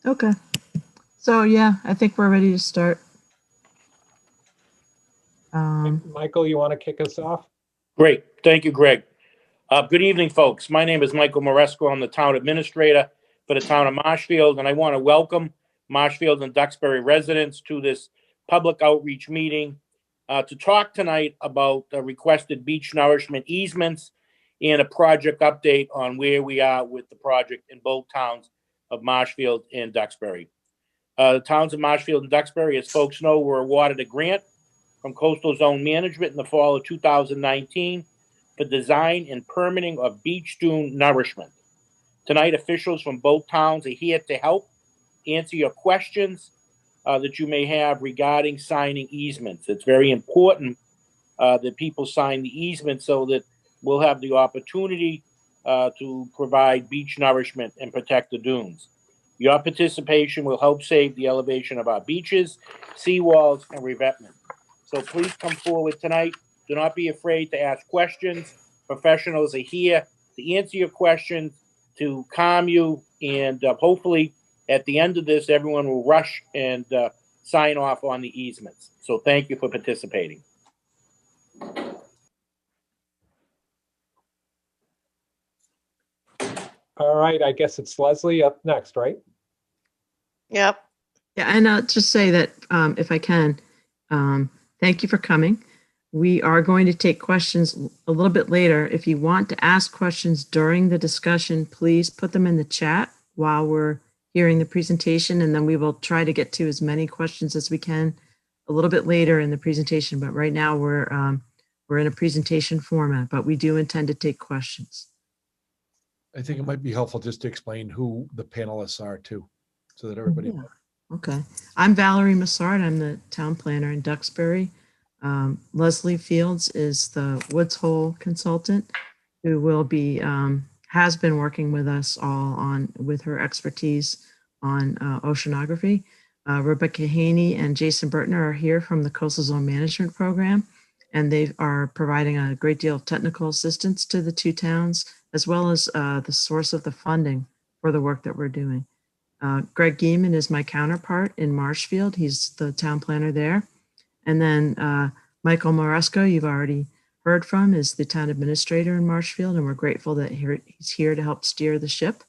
Okay. So yeah, I think we're ready to start. Michael, you want to kick us off? Great. Thank you, Greg. Good evening, folks. My name is Michael Moresco. I'm the town administrator for the town of Marshfield, and I want to welcome Marshfield and Duxbury residents to this public outreach meeting to talk tonight about the requested beach nourishment easements and a project update on where we are with the project in both towns of Marshfield and Duxbury. The towns of Marshfield and Duxbury, as folks know, were awarded a grant from Coastal Zone Management in the fall of 2019 for design and permitting of beach dune nourishment. Tonight, officials from both towns are here to help answer your questions that you may have regarding signing easements. It's very important that people sign the easement so that we'll have the opportunity to provide beach nourishment and protect the dunes. Your participation will help save the elevation of our beaches, seawalls, and revetment. So please come forward tonight. Do not be afraid to ask questions. Professionals are here to answer your questions, to calm you, and hopefully at the end of this, everyone will rush and sign off on the easements. So thank you for participating. All right, I guess it's Leslie up next, right? Yep. Yeah, and I'll just say that if I can, thank you for coming. We are going to take questions a little bit later. If you want to ask questions during the discussion, please put them in the chat while we're hearing the presentation, and then we will try to get to as many questions as we can a little bit later in the presentation. But right now we're in a presentation format, but we do intend to take questions. I think it might be helpful just to explain who the panelists are too, so that everybody knows. Okay. I'm Valerie Massard. I'm the town planner in Duxbury. Leslie Fields is the Woods Hole consultant who will be, has been working with us all on, with her expertise on oceanography. Rebecca Haney and Jason Burtner are here from the Coastal Zone Management Program, and they are providing a great deal of technical assistance to the two towns, as well as the source of the funding for the work that we're doing. Greg Gieman is my counterpart in Marshfield. He's the town planner there. And then Michael Moresco, you've already heard from, is the town administrator in Marshfield, and we're grateful that he's here to help steer the ship.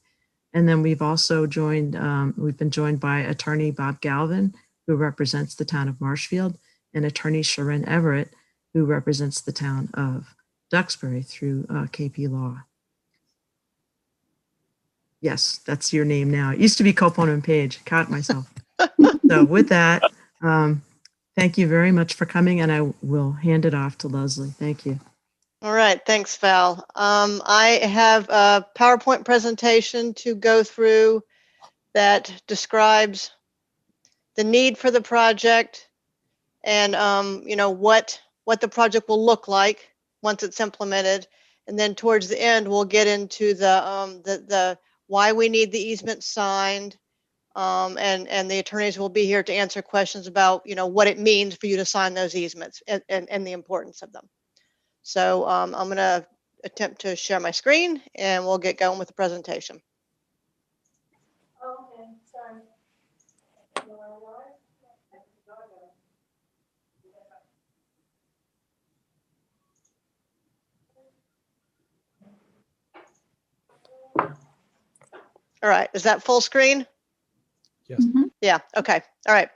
And then we've also joined, we've been joined by attorney Bob Galvin, who represents the town of Marshfield, and attorney Sharon Everett, who represents the town of Duxbury through KP Law. Yes, that's your name now. It used to be Copon and Page. Caught myself. So with that, thank you very much for coming, and I will hand it off to Leslie. Thank you. All right. Thanks, Val. I have a PowerPoint presentation to go through that describes the need for the project and you know what the project will look like once it's implemented. And then towards the end, we'll get into the why we need the easement signed, and the attorneys will be here to answer questions about, you know, what it means for you to sign those easements and the importance of them. So I'm going to attempt to share my screen, and we'll get going with the presentation. Okay, sorry. All right, is that full screen? Yes. Mm-hmm. Yeah, okay, all right.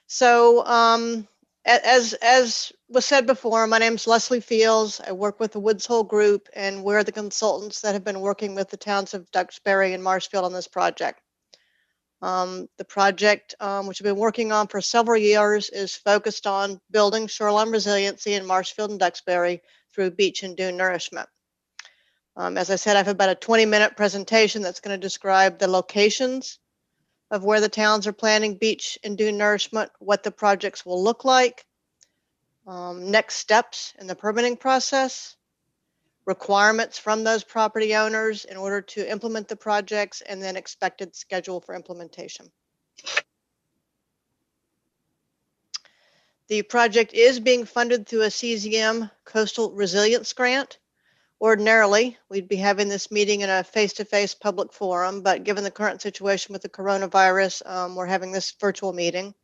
So as was said before, my name's Leslie Fields. I work with the Woods Hole Group, and we're the consultants that have been working with the towns of Duxbury and Marshfield on this project. The project, which we've been working on for several years, is focused on building shoreline resiliency in Marshfield and Duxbury through beach and dune nourishment. As I said, I have about a 20-minute presentation that's going to describe the locations of where the towns are planning beach and dune nourishment, what the projects will look like, next steps in the permitting process, requirements from those property owners in order to implement the projects, and then expected schedule for implementation. The project is being funded through a CZM Coastal Resilience Grant, Ordinarily, we'd be having this meeting in a face-to-face public forum, but given the current situation with the coronavirus, we're having this virtual meeting.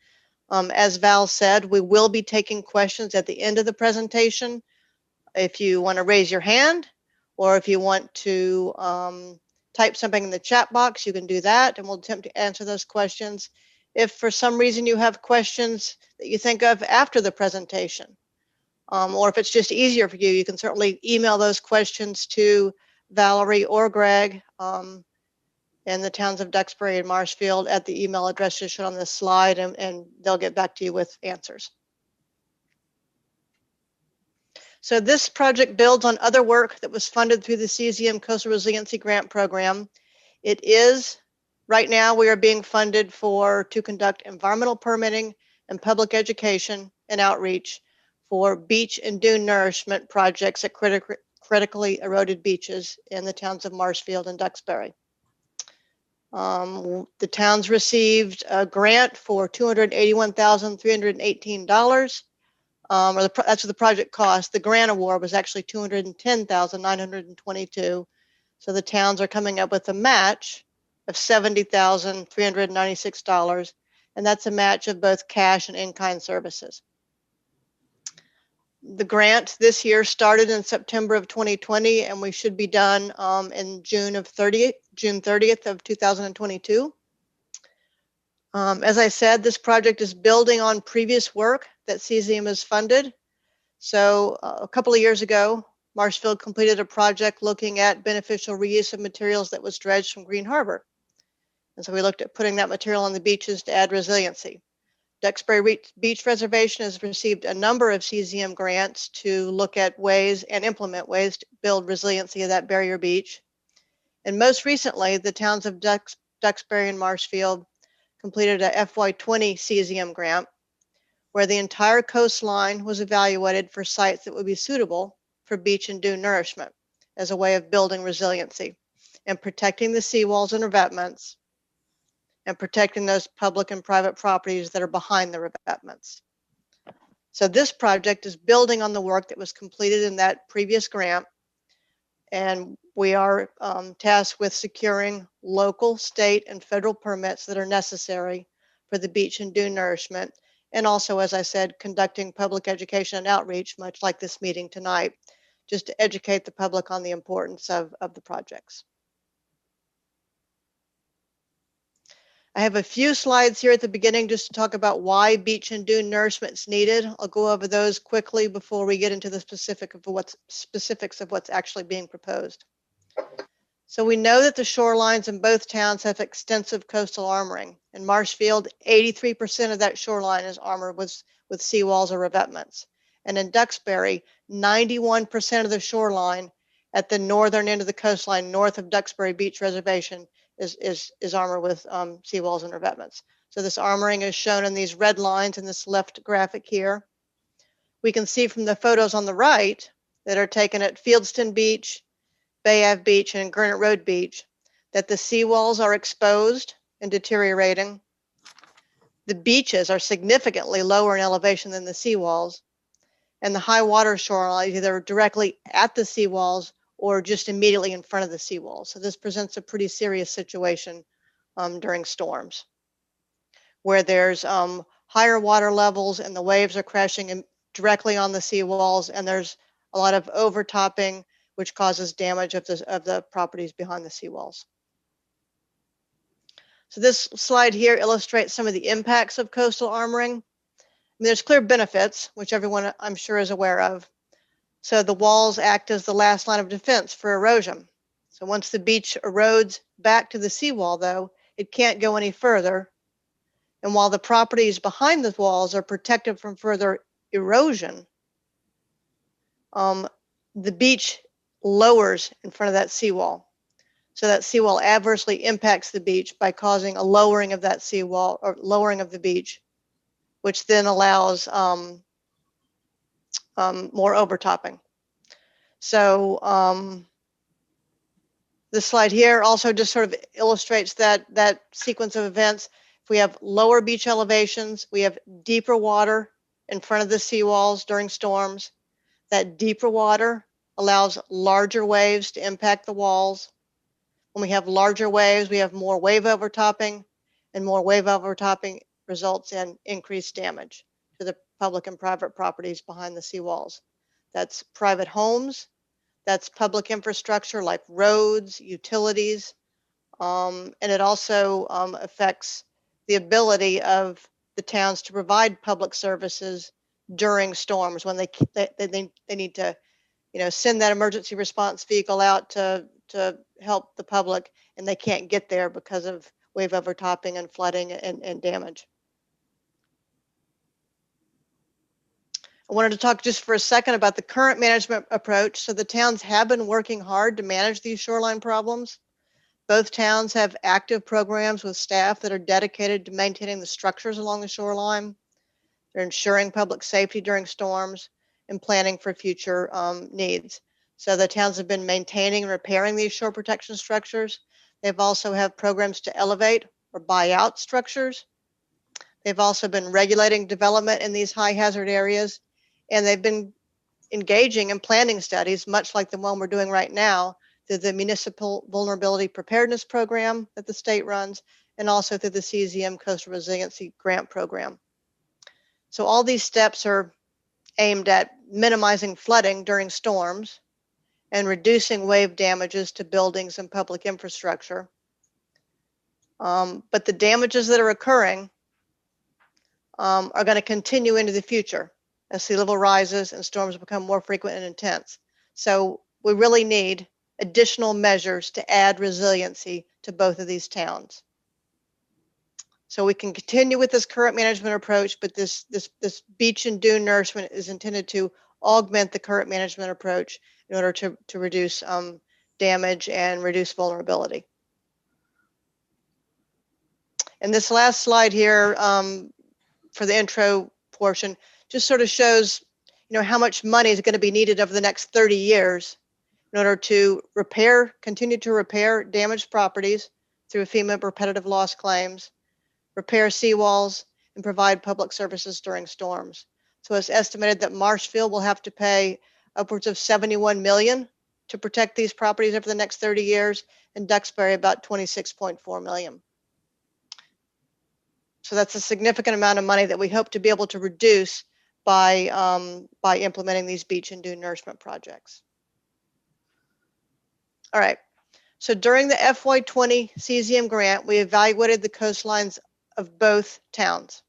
As Val said, we will be taking questions at the end of the presentation. If you want to raise your hand, or if you want to type something in the chat box, you can do that, and we'll attempt to answer those questions. If for some reason you have questions that you think of after the presentation, or if it's just easier for you, you can certainly email those questions to Valerie or Greg in the towns of Duxbury and Marshfield at the email address just shown on this slide, and they'll get back to you with answers. So this project builds on other work that was funded through the CZM Coastal Resiliency Grant Program. It is, right now, we are being funded to conduct environmental permitting and public education and outreach for beach and dune nourishment projects at critically eroded beaches in the towns of Marshfield and Duxbury. The towns received a grant for $281,318. That's what the project cost. The grant award was actually $210,922. So the towns are coming up with a match of $70,396, and that's a match of both cash and in-kind services. The grant this year started in September of 2020, and we should be done in June 30th of 2022. As I said, this project is building on previous work that CZM has funded. So a couple of years ago, Marshfield completed a project looking at beneficial reuse of materials that was dredged from Green Harbor. And so we looked at putting that material on the beaches to add resiliency. Duxbury Beach Reservation has received a number of CZM grants to look at ways and implement ways to build resiliency of that barrier beach. And most recently, the towns of Duxbury and Marshfield completed a FY20 CZM grant where the entire coastline was evaluated for sites that would be suitable for beach and dune nourishment as a way of building resiliency and protecting the seawalls and revetments and protecting those public and private properties that are behind the revetments. So this project is building on the work that was completed in that previous grant, and we are tasked with securing local, state, and federal permits that are necessary for the beach and dune nourishment, and also, as I said, conducting public education and outreach, much like this meeting tonight, just to educate the public on the importance of the projects. I have a few slides here at the beginning just to talk about why beach and dune nourishment is needed. I'll go over those quickly before we get into the specifics of what's actually being proposed. So we know that the shorelines in both towns have extensive coastal armoring. In Marshfield, 83% of that shoreline is armored with seawalls or revetments. And in Duxbury, 91% of the shoreline at the northern end of the coastline, north of Duxbury Beach Reservation, is armored with seawalls and revetments. So this armoring is shown in these red lines in this left graphic here. We can see from the photos on the right that are taken at Fieldston Beach, Bay Ave Beach, and Gurnett Road Beach that the seawalls are exposed and deteriorating. The beaches are significantly lower in elevation than the seawalls, and the high water shoreline either directly at the seawalls or just immediately in front of the seawall. So this presents a pretty serious situation during storms, where there's higher water levels and the waves are crashing directly on the seawalls, and there's a lot of overtopping, which causes damage of the properties behind the seawalls. So this slide here illustrates some of the impacts of coastal armoring. I mean, there's clear benefits, which everyone I'm sure is aware of. So the walls act as the last line of defense for erosion. So once the beach erodes back to the seawall, though, it can't go any further. And while the properties behind the walls are protected from further erosion, the beach lowers in front of that seawall. So that seawall adversely impacts the beach by causing a lowering of that seawall or lowering of the beach, which then allows more overtopping. So this slide here also just sort of illustrates that sequence of events. If we have lower beach elevations, we have deeper water in front of the seawalls during storms. That deeper water allows larger waves to impact the walls. When we have larger waves, we have more wave overtopping, and more wave overtopping results in increased damage to the public and private properties behind the seawalls. That's private homes, that's public infrastructure like roads, utilities, and it also affects the ability of the towns to provide public services during storms when they need to, send that emergency response vehicle out to help the public, and they can't get there because of wave overtopping and flooding and damage. I wanted to talk just for a second about the current management approach. So the towns have been working hard to manage these shoreline problems. Both towns have active programs with staff that are dedicated to maintaining the structures along the shoreline. They're ensuring public safety during storms and planning for future needs. So the towns have been maintaining and repairing these shore protection structures. They've also have programs to elevate or buy out structures. They've also been regulating development in these high hazard areas, and they've been engaging in planning studies, much like the one we're doing right now, through the Municipal Vulnerability Preparedness Program that the state runs, and also through the CZM Coastal Resiliency Grant Program. So all these steps are aimed at minimizing flooding during storms and reducing wave damages to buildings and public infrastructure. But the damages that are occurring are going to continue into the future as sea level rises and storms become more frequent and intense. So we really need additional measures to add resiliency to both of these towns. So we can continue with this current management approach, but this beach and dune nourishment is intended to augment the current management approach in order to reduce damage and reduce vulnerability. And this last slide here for the intro portion just sort of shows, how much money is going to be needed over the next 30 years in order to continue to repair damaged properties through FEMA repetitive loss claims, repair seawalls, and provide public services during storms. So it's estimated that Marshfield will have to pay upwards of $71 million to protect these properties over the next 30 years, and Duxbury about $26.4 million. So that's a significant amount of money that we hope to be able to reduce by implementing these beach and dune nourishment projects. All right, so during the FY20 CZM grant, we evaluated the coastlines of both towns.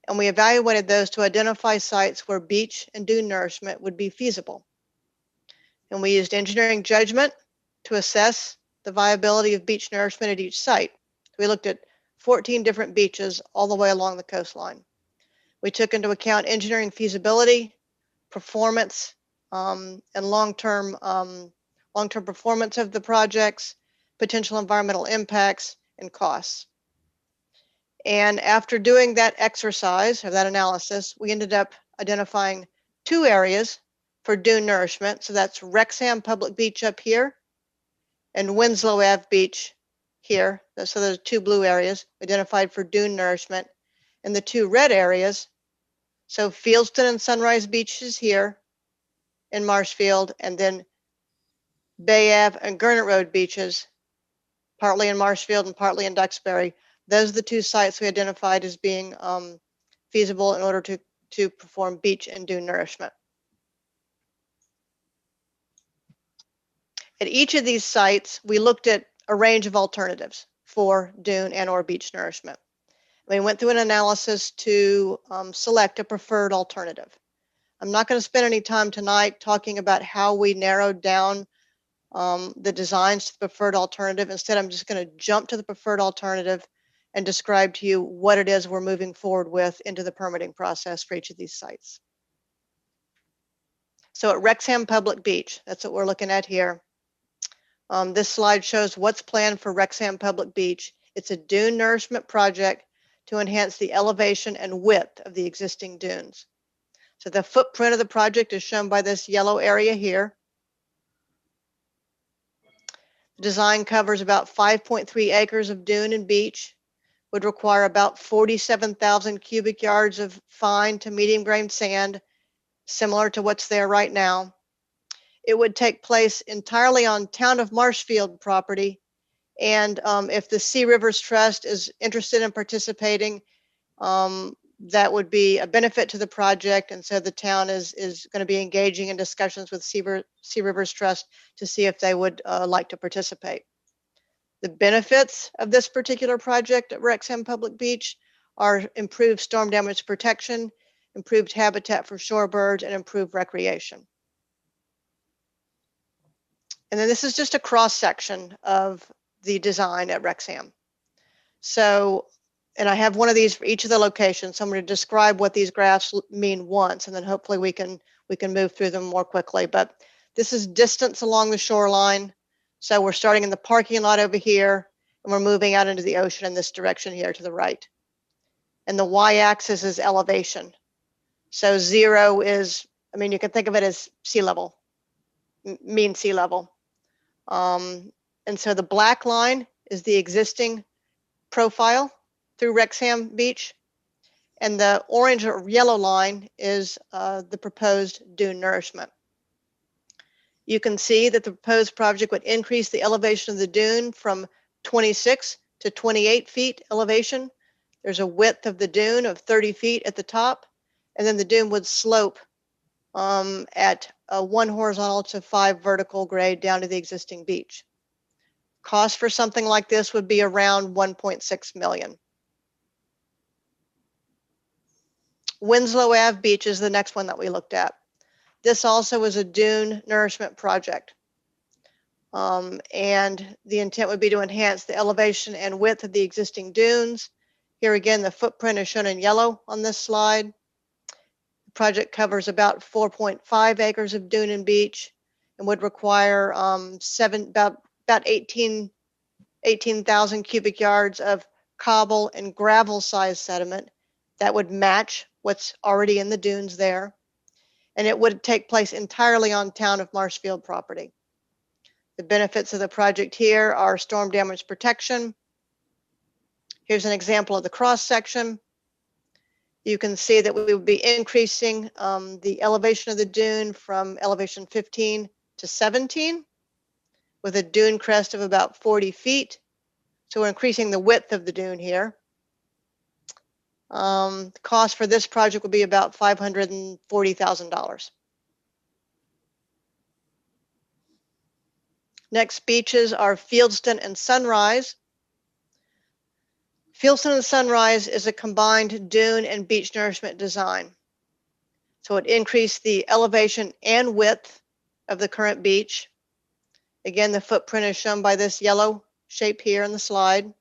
And we evaluated those to identify sites where beach and dune nourishment would be feasible. And we used engineering judgment to assess the viability of beach nourishment at each site. We looked at 14 different beaches all the way along the coastline. We took into account engineering feasibility, performance, and long-term performance of the projects, potential environmental impacts, and costs. And after doing that exercise or that analysis, we ended up identifying 2 areas for dune nourishment. So that's Wrexham Public Beach up here and Winslow Ave Beach here. So there's 2 blue areas identified for dune nourishment, and the 2 red areas, so Fieldston and Sunrise Beaches here in Marshfield, and then Bay Ave and Gurnett Road beaches, partly in Marshfield and partly in Duxbury. Those are the 2 sites we identified as being feasible in order to perform beach and dune nourishment. At each of these sites, we looked at a range of alternatives for dune and or beach nourishment. We went through an analysis to select a preferred alternative. I'm not going to spend any time tonight talking about how we narrowed down the designs to the preferred alternative. Instead, I'm just going to jump to the preferred alternative and describe to you what it is we're moving forward with into the permitting process for each of these sites. So at Wrexham Public Beach, that's what we're looking at here. This slide shows what's planned for Wrexham Public Beach. It's a dune nourishment project to enhance the elevation and width of the existing dunes. So the footprint of the project is shown by this yellow area here. The design covers about 5.3 acres of dune and beach, would require about 47,000 cubic yards of fine to medium grain sand, similar to what's there right now. It would take place entirely on Town of Marshfield property. And if the Sea Rivers Trust is interested in participating, that would be a benefit to the project. And so the town is going to be engaging in discussions with Sea Rivers Trust to see if they would like to participate. The benefits of this particular project at Wrexham Public Beach are improved storm damage protection, improved habitat for shorebirds, and improved recreation. And then this is just a cross section of the design at Wrexham. So, and I have one of these for each of the locations. So I'm going to describe what these graphs mean once, and then hopefully we can move through them more quickly. But this is distance along the shoreline. So we're starting in the parking lot over here, and we're moving out into the ocean in this direction here to the right. And the y-axis is elevation. So 0 is, I mean, you can think of it as sea level, mean sea level. And so the black line is the existing profile through Wrexham Beach, and the orange or yellow line is the proposed dune nourishment. You can see that the proposed project would increase the elevation of the dune from 26 to 28 feet elevation. There's a width of the dune of 30 feet at the top, and then the dune would slope at 1 horizontal to 5 vertical grade down to the existing beach. Cost for something like this would be around $1.6 million. Winslow Ave Beach is the next one that we looked at. This also is a dune nourishment project. And the intent would be to enhance the elevation and width of the existing dunes. Here again, the footprint is shown in yellow on this slide. The project covers about 4.5 acres of dune and beach and would require about 18,000 cubic yards of cobble and gravel sized sediment that would match what's already in the dunes there. And it would take place entirely on Town of Marshfield property. The benefits of the project here are storm damage protection. Here's an example of the cross section. You can see that we would be increasing the elevation of the dune from elevation 15 to 17 with a dune crest of about 40 feet. So we're increasing the width of the dune here. The cost for this project would be about $540,000. Next beaches are Fieldston and Sunrise. Fieldston and Sunrise is a combined dune and beach nourishment design. So it increased the elevation and width of the current beach. Again, the footprint is shown by this yellow shape here in the slide.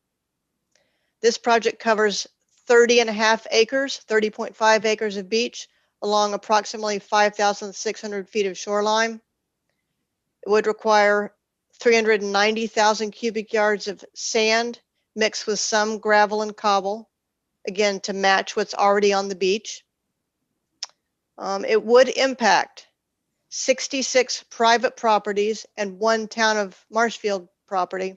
This project covers 30.5 acres, 30.5 acres of beach along approximately 5,600 feet of shoreline. It would require 390,000 cubic yards of sand mixed with some gravel and cobble, again, to match what's already on the beach. It would impact 66 private properties and 1 Town of Marshfield property,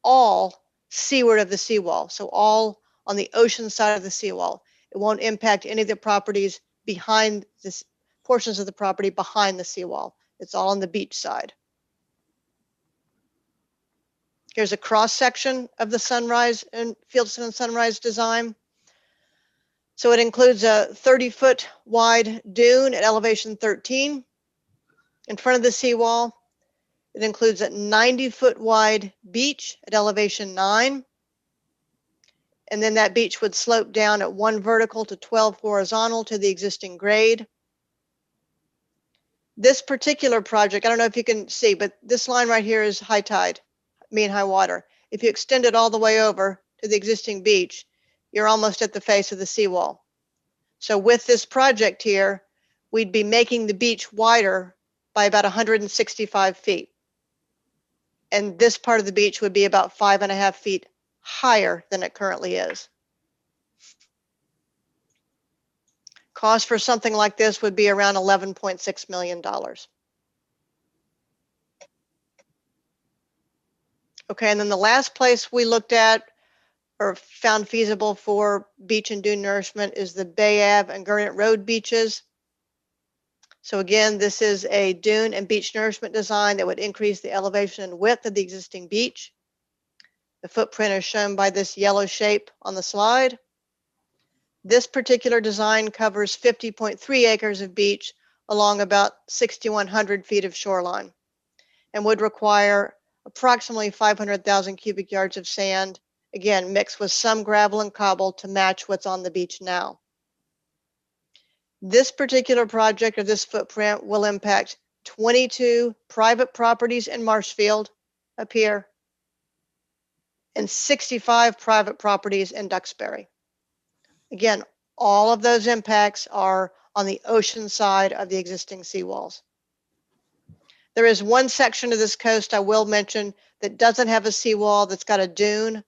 all seaward of the seawall, so all on the ocean side of the seawall. It won't impact any of the properties behind this, portions of the property behind the seawall. It's all on the beach side. Here's a cross section of the Sunrise and Fieldston and Sunrise design. So it includes a 30-foot wide dune at elevation 13 in front of the seawall. It includes a 90-foot wide beach at elevation 9. And then that beach would slope down at 1 vertical to 12 horizontal to the existing grade. This particular project, I don't know if you can see, but this line right here is high tide, mean high water. If you extend it all the way over to the existing beach, you're almost at the face of the seawall. So with this project here, we'd be making the beach wider by about 165 feet. And this part of the beach would be about 5.5 feet higher than it currently is. Cost for something like this would be around $11.6 million. Okay, and then the last place we looked at or found feasible for beach and dune nourishment is the Bay Ave and Gurnett Road beaches. So again, this is a dune and beach nourishment design that would increase the elevation and width of the existing beach. The footprint is shown by this yellow shape on the slide. This particular design covers 50.3 acres of beach along about 6,100 feet of shoreline and would require approximately 500,000 cubic yards of sand, again, mixed with some gravel and cobble to match what's on the beach now. This particular project, or this footprint, will impact 22 private properties in Marshfield up here and 65 private properties in Duxbury. Again, all of those impacts are on the ocean side of the existing seawalls. There is one section of this coast I will mention that doesn't have a seawall, that's got a dune.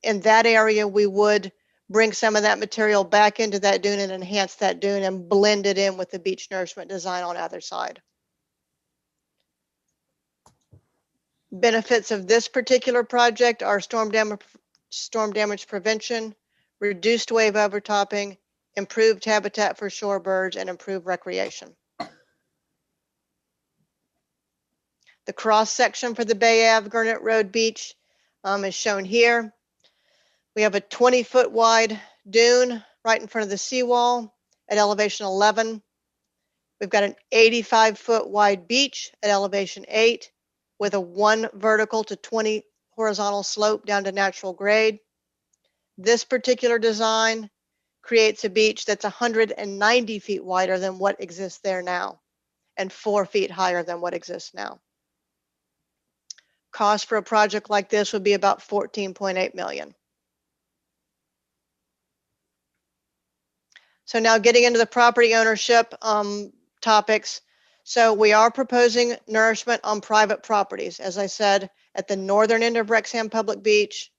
In that area, we would bring some of that material back into that dune and enhance that dune and blend it in with the beach nourishment design on either side. Benefits of this particular project are storm damage prevention, reduced wave overtopping, improved habitat for shorebirds, and improved recreation. The cross section for the Bay Ave Gurnett Road Beach is shown here. We have a 20-foot wide dune right in front of the seawall at elevation 11. We've got an 85-foot wide beach at elevation 8 with a 1 vertical to 20 horizontal slope down to natural grade. This particular design creates a beach that's 190 feet wider than what exists there now and 4 feet higher than what exists now. Cost for a project like this would be about $14.8 million. So now getting into the property ownership topics. So we are proposing nourishment on private properties, as I said, at the northern end of Wrexham Public Beach,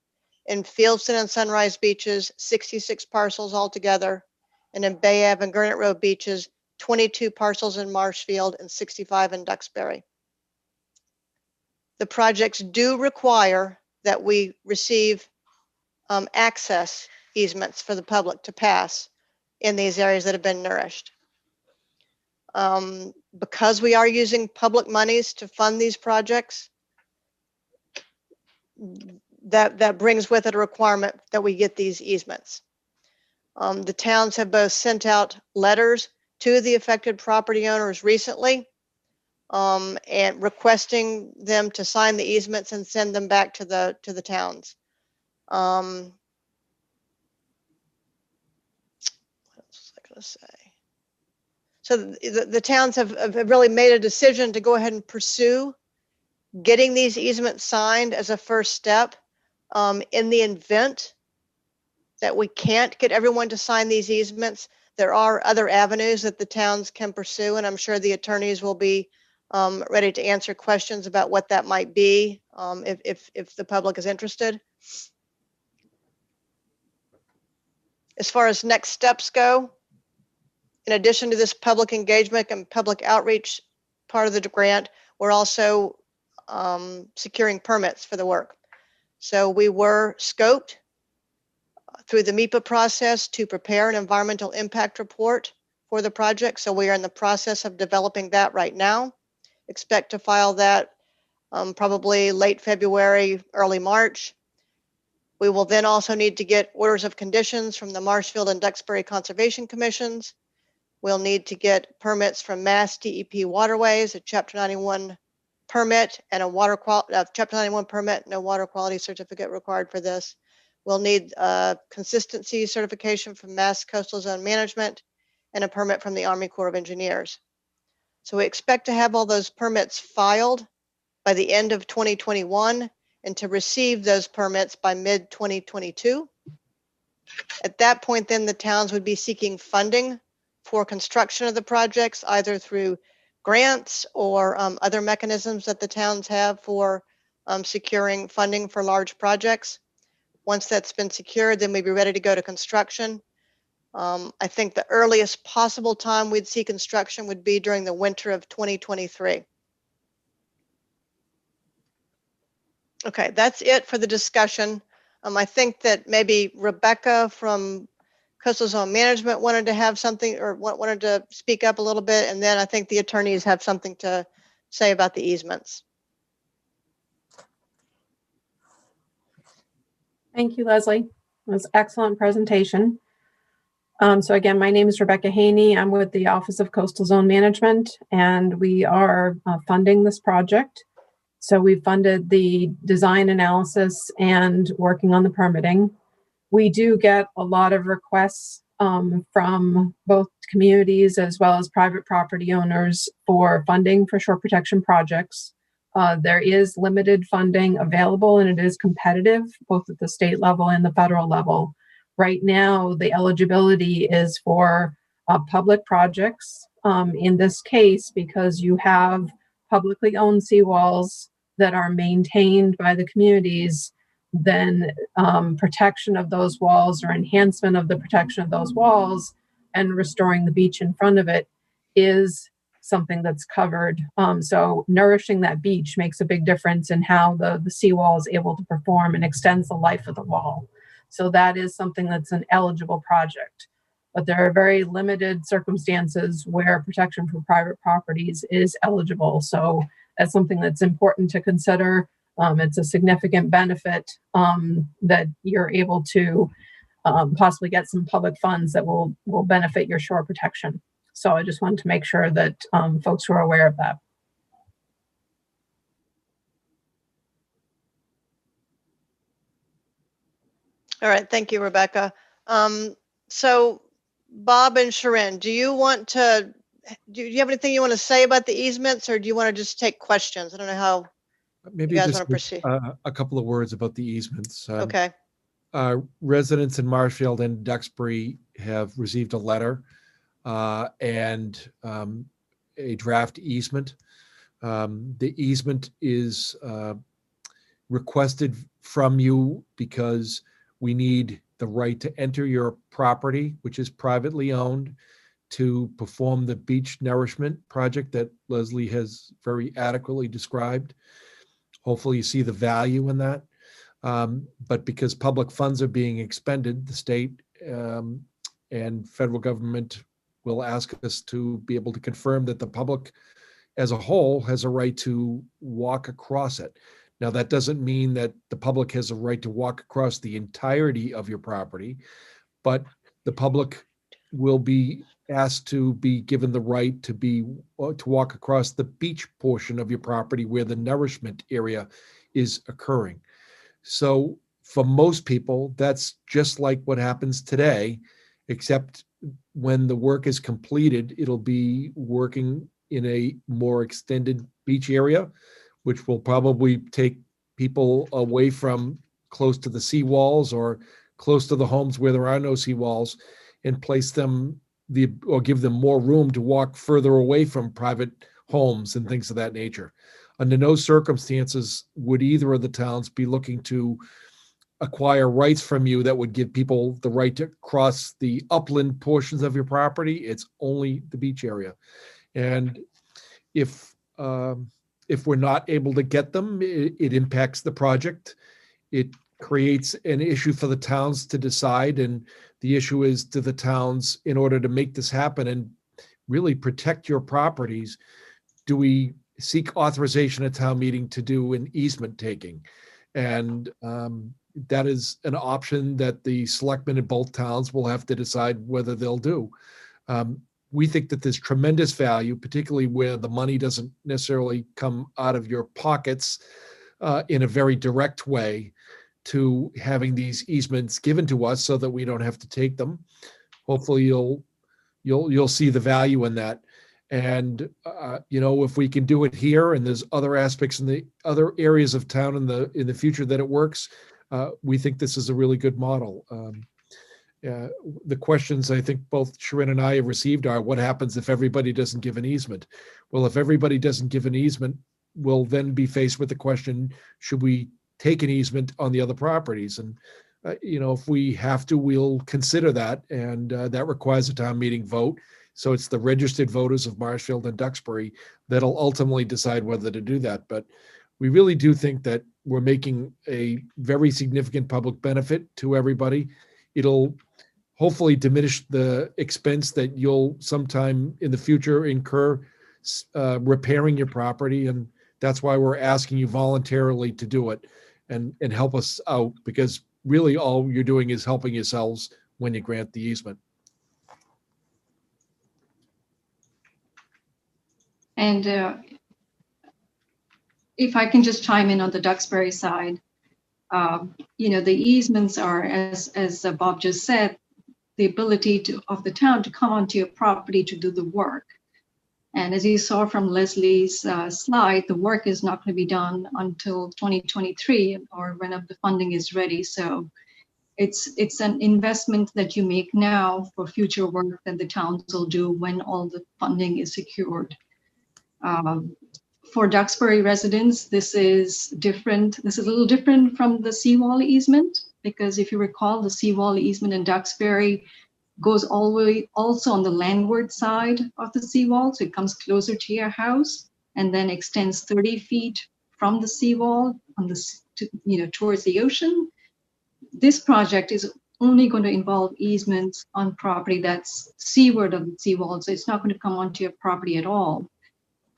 in Fieldston and Sunrise Beaches, 66 parcels altogether, and in Bay Ave and Gurnett Road Beaches, 22 parcels in Marshfield and 65 in Duxbury. The projects do require that we receive access easements for the public to pass in these areas that have been nourished. Because we are using public monies to fund these projects, that brings with it a requirement that we get these easements. The towns have both sent out letters to the affected property owners recently and requesting them to sign the easements and send them back to the towns. What else was I going to say? So the towns have really made a decision to go ahead and pursue getting these easements signed as a first step. In the event that we can't get everyone to sign these easements, there are other avenues that the towns can pursue, and I'm sure the attorneys will be ready to answer questions about what that might be if the public is interested. As far as next steps go, in addition to this public engagement and public outreach part of the grant, we're also securing permits for the work. So we were scoped through the MEPA process to prepare an environmental impact report for the project. So we are in the process of developing that right now. Expect to file that probably late February, early March. We will then also need to get orders of conditions from the Marshfield and Duxbury Conservation Commissions. We'll need to get permits from Mass DEP Waterways, a Chapter 91 permit, and a Chapter 91 permit, no water quality certificate required for this. We'll need a consistency certification from Mass Coastal Zone Management and a permit from the Army Corps of Engineers. So we expect to have all those permits filed by the end of 2021 and to receive those permits by mid-2022. At that point, then the towns would be seeking funding for construction of the projects, either through grants or other mechanisms that the towns have for securing funding for large projects. Once that's been secured, then we'd be ready to go to construction. I think the earliest possible time we'd see construction would be during the winter of 2023. Okay, that's it for the discussion. I think that maybe Rebecca from Coastal Zone Management wanted to have something or wanted to speak up a little bit. And then I think the attorneys have something to say about the easements. Thank you, Leslie. It was an excellent presentation. So again, my name is Rebecca Haney. I'm with the Office of Coastal Zone Management, and we are funding this project. So we funded the design analysis and working on the permitting. We do get a lot of requests from both communities as well as private property owners for funding for shore protection projects. There is limited funding available, and it is competitive both at the state level and the federal level. Right now, the eligibility is for public projects. In this case, because you have publicly owned seawalls that are maintained by the communities, then protection of those walls or enhancement of the protection of those walls and restoring the beach in front of it is something that's covered. So nourishing that beach makes a big difference in how the seawall is able to perform and extends the life of the wall. So that is something that's an eligible project. But there are very limited circumstances where protection from private properties is eligible. So that's something that's important to consider. It's a significant benefit that you're able to possibly get some public funds that will benefit your shore protection. So I just wanted to make sure that folks were aware of that. All right, thank you, Rebecca. So Bob and Sharon, do you have anything you want to say about the easements, or do you want to just take questions? I don't know how Maybe you guys just want to proceed. a couple of words about the easements. Okay. Residents in Marshfield and Duxbury have received a letter and a draft easement. The easement is requested from you because we need the right to enter your property, which is privately owned, to perform the beach nourishment project that Leslie has very adequately described. Hopefully you see the value in that. But because public funds are being expended, the state and federal government will ask us to be able to confirm that the public as a whole has a right to walk across it. Now, that doesn't mean that the public has a right to walk across the entirety of your property, but the public will be asked to be given the right to walk across the beach portion of your property where the nourishment area is occurring. So for most people, that's just like what happens today, except when the work is completed, it'll be working in a more extended beach area, which will probably take people away from close to the seawalls or close to the homes where there are no seawalls, and place them or give them more room to walk further away from private homes and things of that nature. Under no circumstances would either of the towns be looking to acquire rights from you that would give people the right to cross the upland portions of your property. It's only the beach area. And if we're not able to get them, it impacts the project. It creates an issue for the towns to decide. And the issue is to the towns, in order to make this happen and really protect your properties, do we seek authorization at town meeting to do an easement taking? And that is an option that the selectmen in both towns will have to decide whether they'll do. We think that there's tremendous value, particularly where the money doesn't necessarily come out of your pockets in a very direct way, to having these easements given to us so that we don't have to take them. Hopefully you'll see the value in that. And if we can do it here, and there's other aspects in the other areas of town in the future that it works, we think this is a really good model. The questions I think both Sharon and I have received are, what happens if everybody doesn't give an easement? Well, if everybody doesn't give an easement, we'll then be faced with the question, should we take an easement on the other properties? And if we have to, we'll consider that, and that requires a town meeting vote. So it's the registered voters of Marshfield and Duxbury that'll ultimately decide whether to do that. But we really do think that we're making a very significant public benefit to everybody. It'll hopefully diminish the expense that you'll sometime in the future incur repairing your property. And that's why we're asking you voluntarily to do it and help us out, because really all you're doing is helping yourselves when you grant the easement. And if I can just chime in on the Duxbury side, the easements are, as Bob just said, the ability of the town to come onto your property to do the work. And as you saw from Leslie's slide, the work is not going to be done until 2023 or whenever the funding is ready. So it's an investment that you make now for future work that the towns will do when all the funding is secured. For Duxbury residents, this is different. This is a little different from the seawall easement, because if you recall, the seawall easement in Duxbury goes all the way also on the landward side of the seawall. So it comes closer to your house and then extends 30 feet from the seawall on towards the ocean. This project is only going to involve easements on property that's seaward of the seawall. So it's not going to come onto your property at all.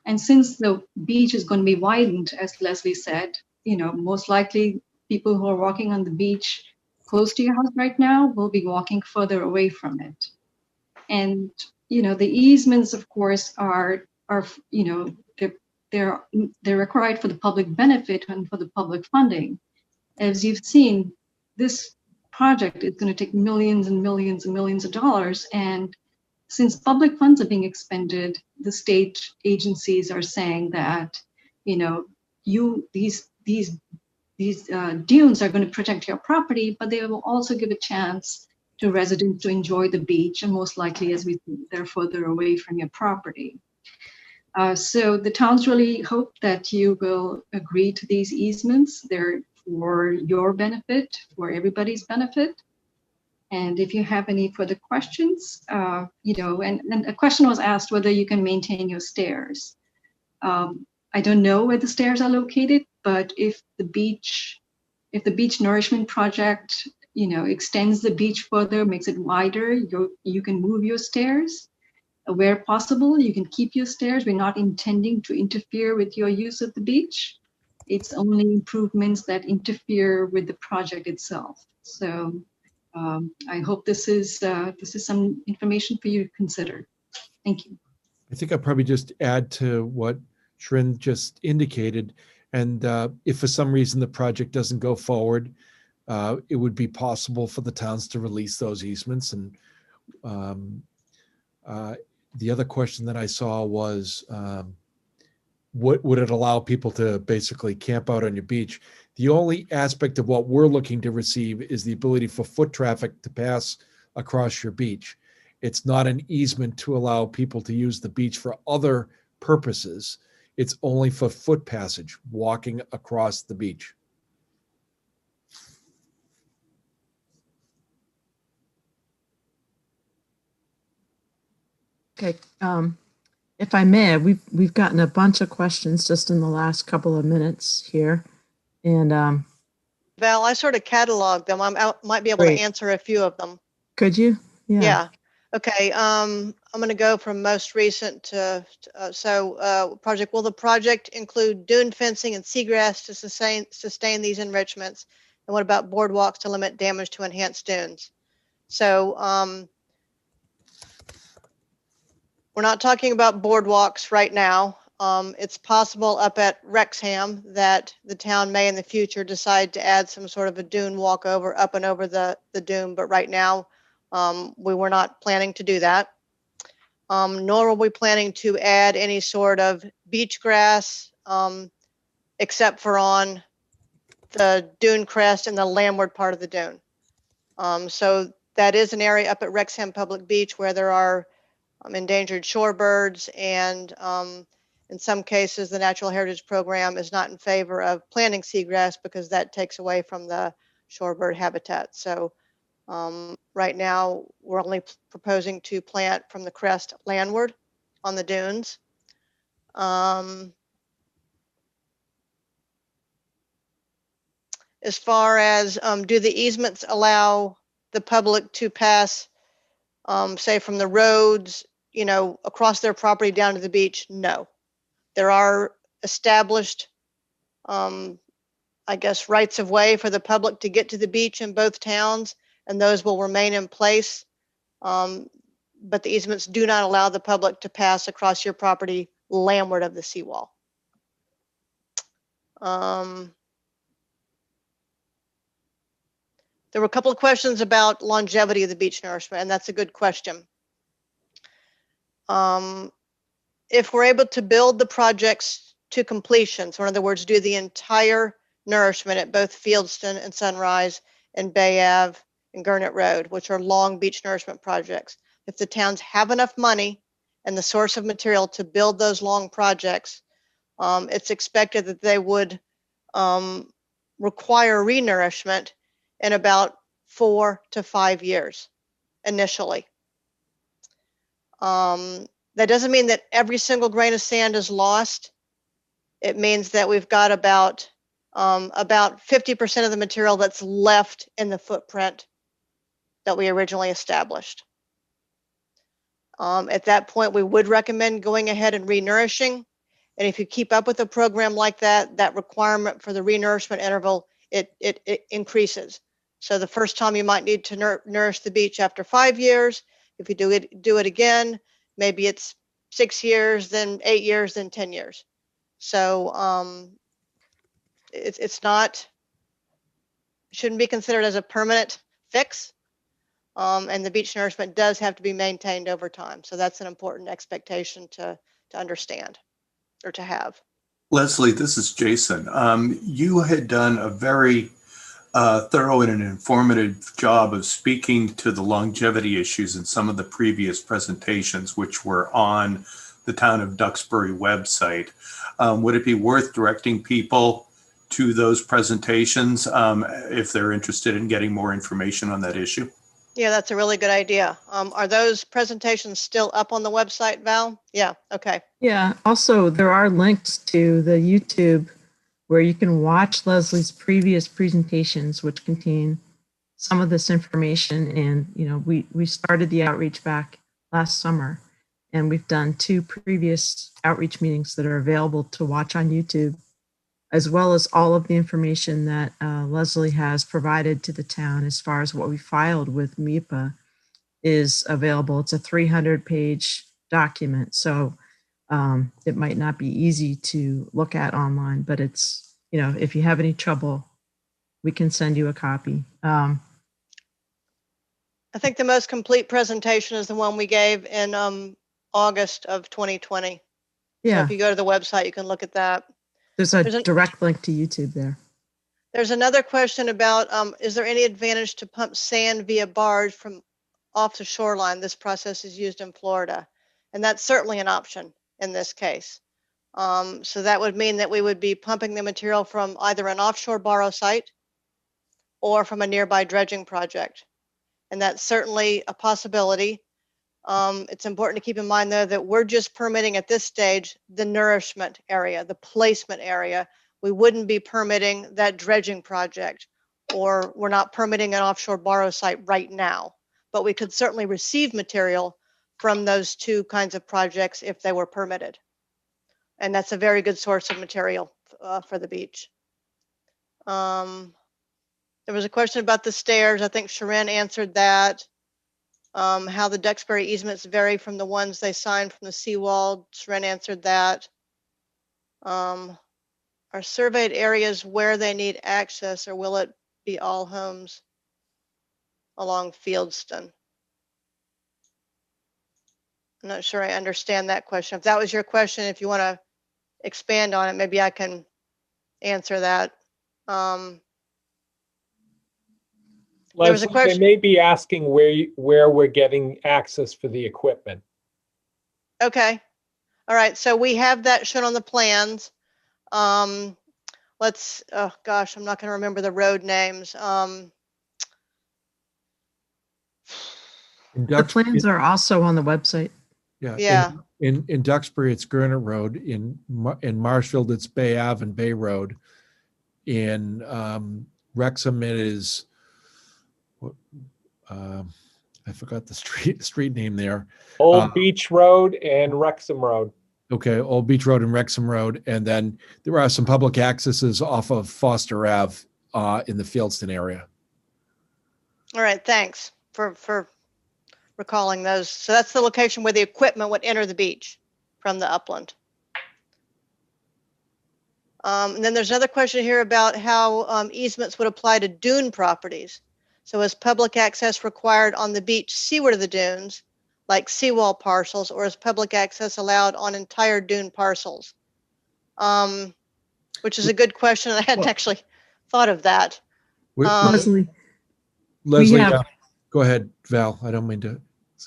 And since the beach is going to be widened, as Leslie said, most likely people who are walking on the beach close to your house right now will be walking further away from it. And, the easements, of course, are they're required for the public benefit and for the public funding. As you've seen, this project is going to take millions and millions and millions of dollars. And since public funds are being expended, the state agencies are saying that, these dunes are going to protect your property, but they will also give a chance to residents to enjoy the beach, and most likely, as we think, they're further away from your property. So the towns really hope that you will agree to these easements. They're for your benefit, for everybody's benefit. And if you have any further questions, and a question was asked whether you can maintain your stairs. I don't know where the stairs are located, but if the beach nourishment project, extends the beach further, makes it wider, you can move your stairs. Where possible, you can keep your stairs. We're not intending to interfere with your use of the beach. It's only improvements that interfere with the project itself. So I hope this is some information for you to consider. Thank you. I think I'll probably just add to what Shrin just indicated. And if for some reason the project doesn't go forward, it would be possible for the towns to release those easements. And the other question that I saw was, what would it allow people to basically camp out on your beach? The only aspect of what we're looking to receive is the ability for foot traffic to pass across your beach. It's not an easement to allow people to use the beach for other purposes. It's only for foot passage, walking across the beach. Okay, if I may, we've gotten a bunch of questions just in the last couple of minutes here, and Val, I sort of cataloged them. I might be able Great. to answer a few of them. could you? Yeah. Okay. I'm going to go from most recent to project. Will the project include dune fencing and seagrass to sustain these enrichments? And what about boardwalks to limit damage to enhanced dunes? So we're not talking about boardwalks right now. It's possible up at Wrexham that the town may in the future decide to add some sort of a dune walkover up and over the dune, but right now we were not planning to do that. Nor were we planning to add any sort of beach grass except for on the dune crest and the landward part of the dune. So that is an area up at Wrexham Public Beach where there are endangered shorebirds, and in some cases the Natural Heritage Program is not in favor of planting seagrass because that takes away from the shorebird habitat. So right now we're only proposing to plant from the crest landward on the dunes. As far as do the easements allow the public to pass say from the roads, across their property down to the beach, no. There are established, I guess, rights of way for the public to get to the beach in both towns, and those will remain in place. But the easements do not allow the public to pass across your property landward of the seawall. There were a couple of questions about longevity of the beach nourishment, and that's a good question. If we're able to build the projects to completion, so in other words, do the entire nourishment at both Fieldston and Sunrise and Bay Ave and Gurnett Road, which are long beach nourishment projects, if the towns have enough money and the source of material to build those long projects, it's expected that they would require renourishment in about 4 to 5 years initially. That doesn't mean that every single grain of sand is lost. It means that we've got about 50% of the material that's left in the footprint that we originally established. At that point, we would recommend going ahead and renourishing. And if you keep up with a program like that, that requirement for the renourishment interval, it increases. So the first time you might need to nourish the beach after 5 years. If you do it again, maybe it's 6 years, then 8 years, then 10 years. So shouldn't be considered as a permanent fix. And the beach nourishment does have to be maintained over time. So that's an important expectation to understand or to have. Leslie, this is Jason. You had done a very thorough and an informative job of speaking to the longevity issues in some of the previous presentations, which were on the Town of Duxbury website. Would it be worth directing people to those presentations if they're interested in getting more information on that issue? Yeah, that's a really good idea. Are those presentations still up on the website, Val? Yeah, okay. Yeah, also there are links to the YouTube where you can watch Leslie's previous presentations, which contain some of this information. And, we started the outreach back last summer, and we've done 2 previous outreach meetings that are available to watch on YouTube, as well as all of the information that Leslie has provided to the town as far as what we filed with MIPA is available. It's a 300-page document, so it might not be easy to look at online, but it's, if you have any trouble, we can send you a copy. I think the most complete presentation is the one we gave in August of 2020. Yeah. So if you go to the website, you can look at that. There's a direct link to YouTube there. There's another question about, is there any advantage to pump sand via barge from off the shoreline? This process is used in Florida. And that's certainly an option in this case. So that would mean that we would be pumping the material from either an offshore borrow site or from a nearby dredging project. And that's certainly a possibility. It's important to keep in mind, though, that we're just permitting at this stage the nourishment area, the placement area. We wouldn't be permitting that dredging project, or we're not permitting an offshore borrow site right now. But we could certainly receive material from those 2 kinds of projects if they were permitted. And that's a very good source of material for the beach. There was a question about the stairs. I think Sharon answered that. How the Duxbury easements vary from the ones they signed from the seawall. Sharon answered that. Are surveyed areas where they need access, or will it be all homes along Fieldston? I'm not sure I understand that question. If that was your question, if you want to expand on it, maybe I can answer that. There was a Leslie, question. they may be asking where we're getting access for the equipment. Okay. All right. So we have that shown on the plans. Oh gosh, I'm not going to remember the road names. The plans are also on the website. Yeah. In Duxbury, it's Gurnett Road. In Marshfield, it's Bay Ave and Bay Road. In Wrexham, it is I forgot the street name there. Old Beach Road and Wrexham Road. Okay, Old Beach Road and Wrexham Road, and then there are some public accesses off of Foster Ave in the Fieldston area. All right, thanks for recalling those. So that's the location where the equipment would enter the beach from the upland. And then there's another question here about how easements would apply to dune properties. So is public access required on the beach seaward of the dunes, like seawall parcels, or is public access allowed on entire dune parcels? Which is a good question. I hadn't actually thought of that. Leslie, Leslie, have- go ahead, Val. I don't mean to.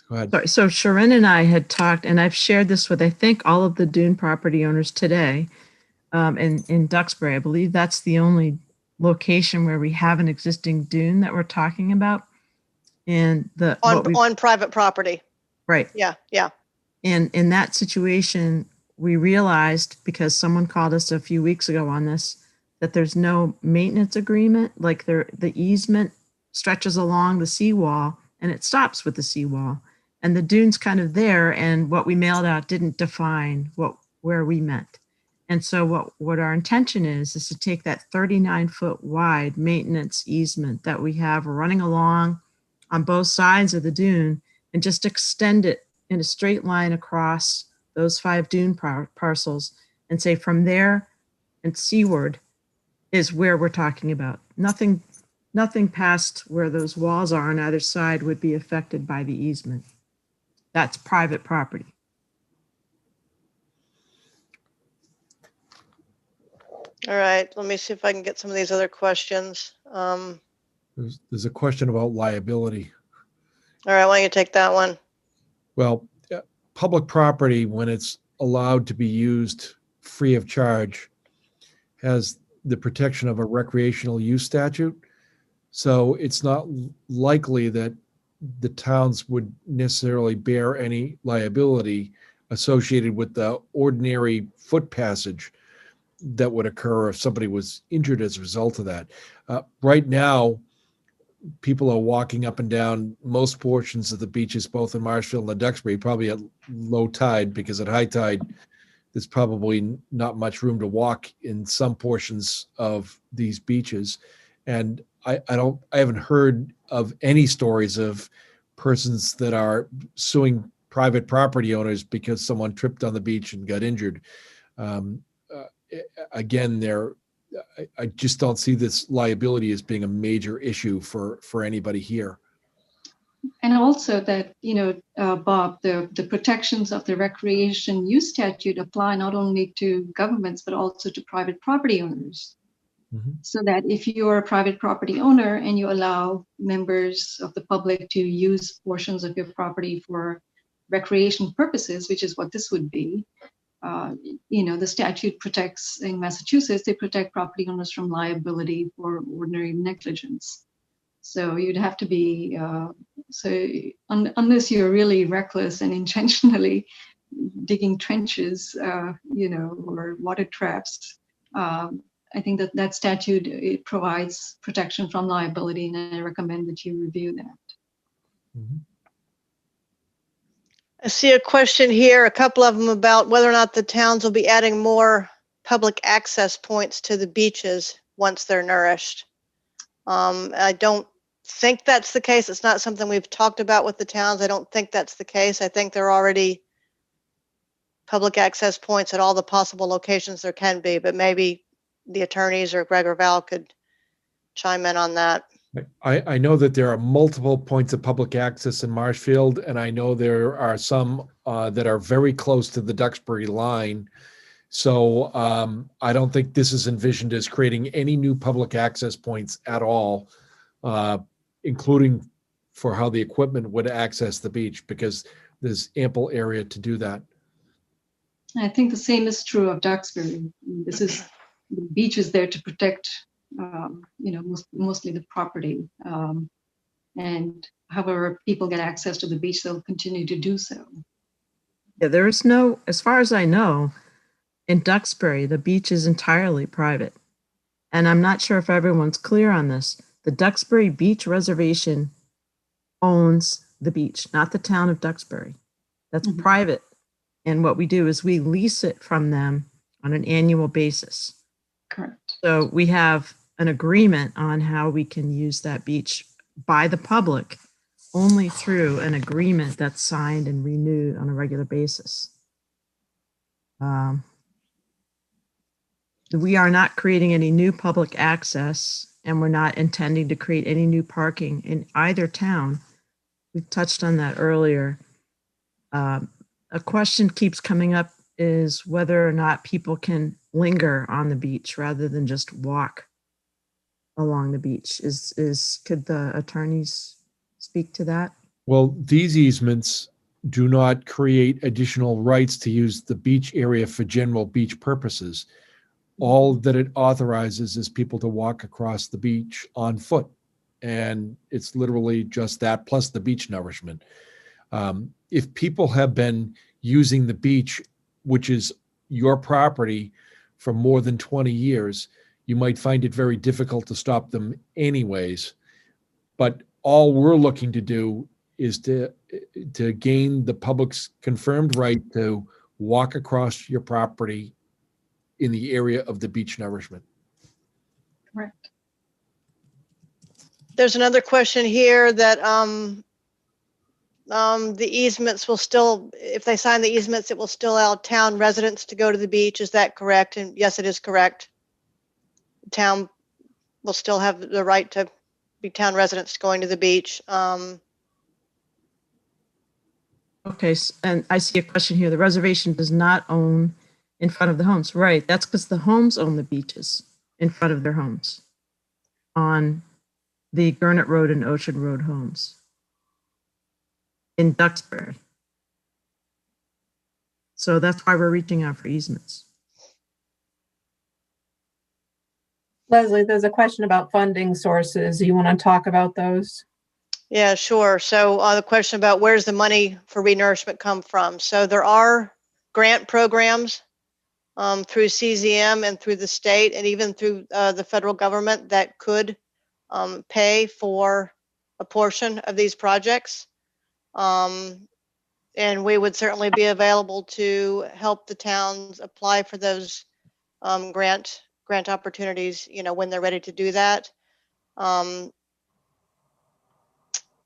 Go ahead. sorry. So Sharon and I had talked, and I've shared this with, I think, all of the dune property owners today. In Duxbury, I believe that's the only location where we have an existing dune that we're talking about. And on private property. Right. Yeah. And in that situation, we realized, because someone called us a few weeks ago on this, that there's no maintenance agreement. Like the easement stretches along the seawall and it stops with the seawall. And the dune's kind of there, and what we mailed out didn't define where we meant. And so what our intention is to take that 39-foot wide maintenance easement that we have running along on both sides of the dune and just extend it in a straight line across those 5 dune parcels and say from there and seaward is where we're talking about. Nothing past where those walls are on either side would be affected by the easement. That's private property. All right, let me see if I can get some of these other questions. There's a question about liability. All right, why don't you take that one? Well, public property, when it's allowed to be used free of charge, has the protection of a recreational use statute. So it's not likely that the towns would necessarily bear any liability associated with the ordinary foot passage that would occur if somebody was injured as a result of that. Right now, people are walking up and down most portions of the beaches, both in Marshfield and Duxbury, probably at low tide, because at high tide, there's probably not much room to walk in some portions of these beaches. And I haven't heard of any stories of persons that are suing private property owners because someone tripped on the beach and got injured. Again, I just don't see this liability as being a major issue for anybody here. And also that, Bob, the protections of the recreation use statute apply not only to governments, but also to private property owners. Mm-hmm. So that if you're a private property owner and you allow members of the public to use portions of your property for recreation purposes, which is what this would be, the statute protects, in Massachusetts, they protect property owners from liability for ordinary negligence. So you'd have to be, unless you're really reckless and intentionally digging trenches, or water traps, I think that statute, it provides protection from liability, and I recommend that you review that. Mm-hmm. I see a question here, a couple of them, about whether or not the towns will be adding more public access points to the beaches once they're nourished. I don't think that's the case. It's not something we've talked about with the towns. I don't think that's the case. I think there are already public access points at all the possible locations there can be, but maybe the attorneys or Greg or Val could chime in on that. I know that there are multiple points of public access in Marshfield, and I know there are some that are very close to the Duxbury line. So I don't think this is envisioned as creating any new public access points at all, including for how the equipment would access the beach, because there's ample area to do that. I think the same is true of Duxbury. The beach is there to protect mostly the property. And however people get access to the beach, they'll continue to do so. Yeah, there is no, as far as I know, in Duxbury, the beach is entirely private. And I'm not sure if everyone's clear on this. The Duxbury Beach Reservation owns the beach, not the town of Duxbury. That's Mhm. private. And what we do is we lease it from them on an annual basis. Correct. So we have an agreement on how we can use that beach by the public only through an agreement that's signed and renewed on a regular basis. We are not creating any new public access, and we're not intending to create any new parking in either town. We touched on that earlier. A question keeps coming up is whether or not people can linger on the beach rather than just walk along the beach. Could the attorneys speak to that? Well, these easements do not create additional rights to use the beach area for general beach purposes. All that it authorizes is people to walk across the beach on foot. And it's literally just that, plus the beach nourishment. If people have been using the beach, which is your property, for more than 20 years, you might find it very difficult to stop them anyways. But all we're looking to do is to gain the public's confirmed right to walk across your property in the area of the beach nourishment. Correct. There's another question here that the easements will still, if they sign the easements, it will still allow town residents to go to the beach. Is that correct? And yes, it is correct. The town will still have the right to be town residents going to the beach. Okay, and I see a question here. The reservation does not own in front of the homes. Right, that's because the homes own the beaches in front of their homes on the Gurnett Road and Ocean Road homes in Duxbury. So that's why we're reaching out for easements. Leslie, there's a question about funding sources. You want to talk about those? Yeah, sure. So the question about where's the money for renourishment come from? So there are grant programs through CZM and through the state and even through the federal government that could pay for a portion of these projects. And we would certainly be available to help the towns apply for those grant opportunities, when they're ready to do that.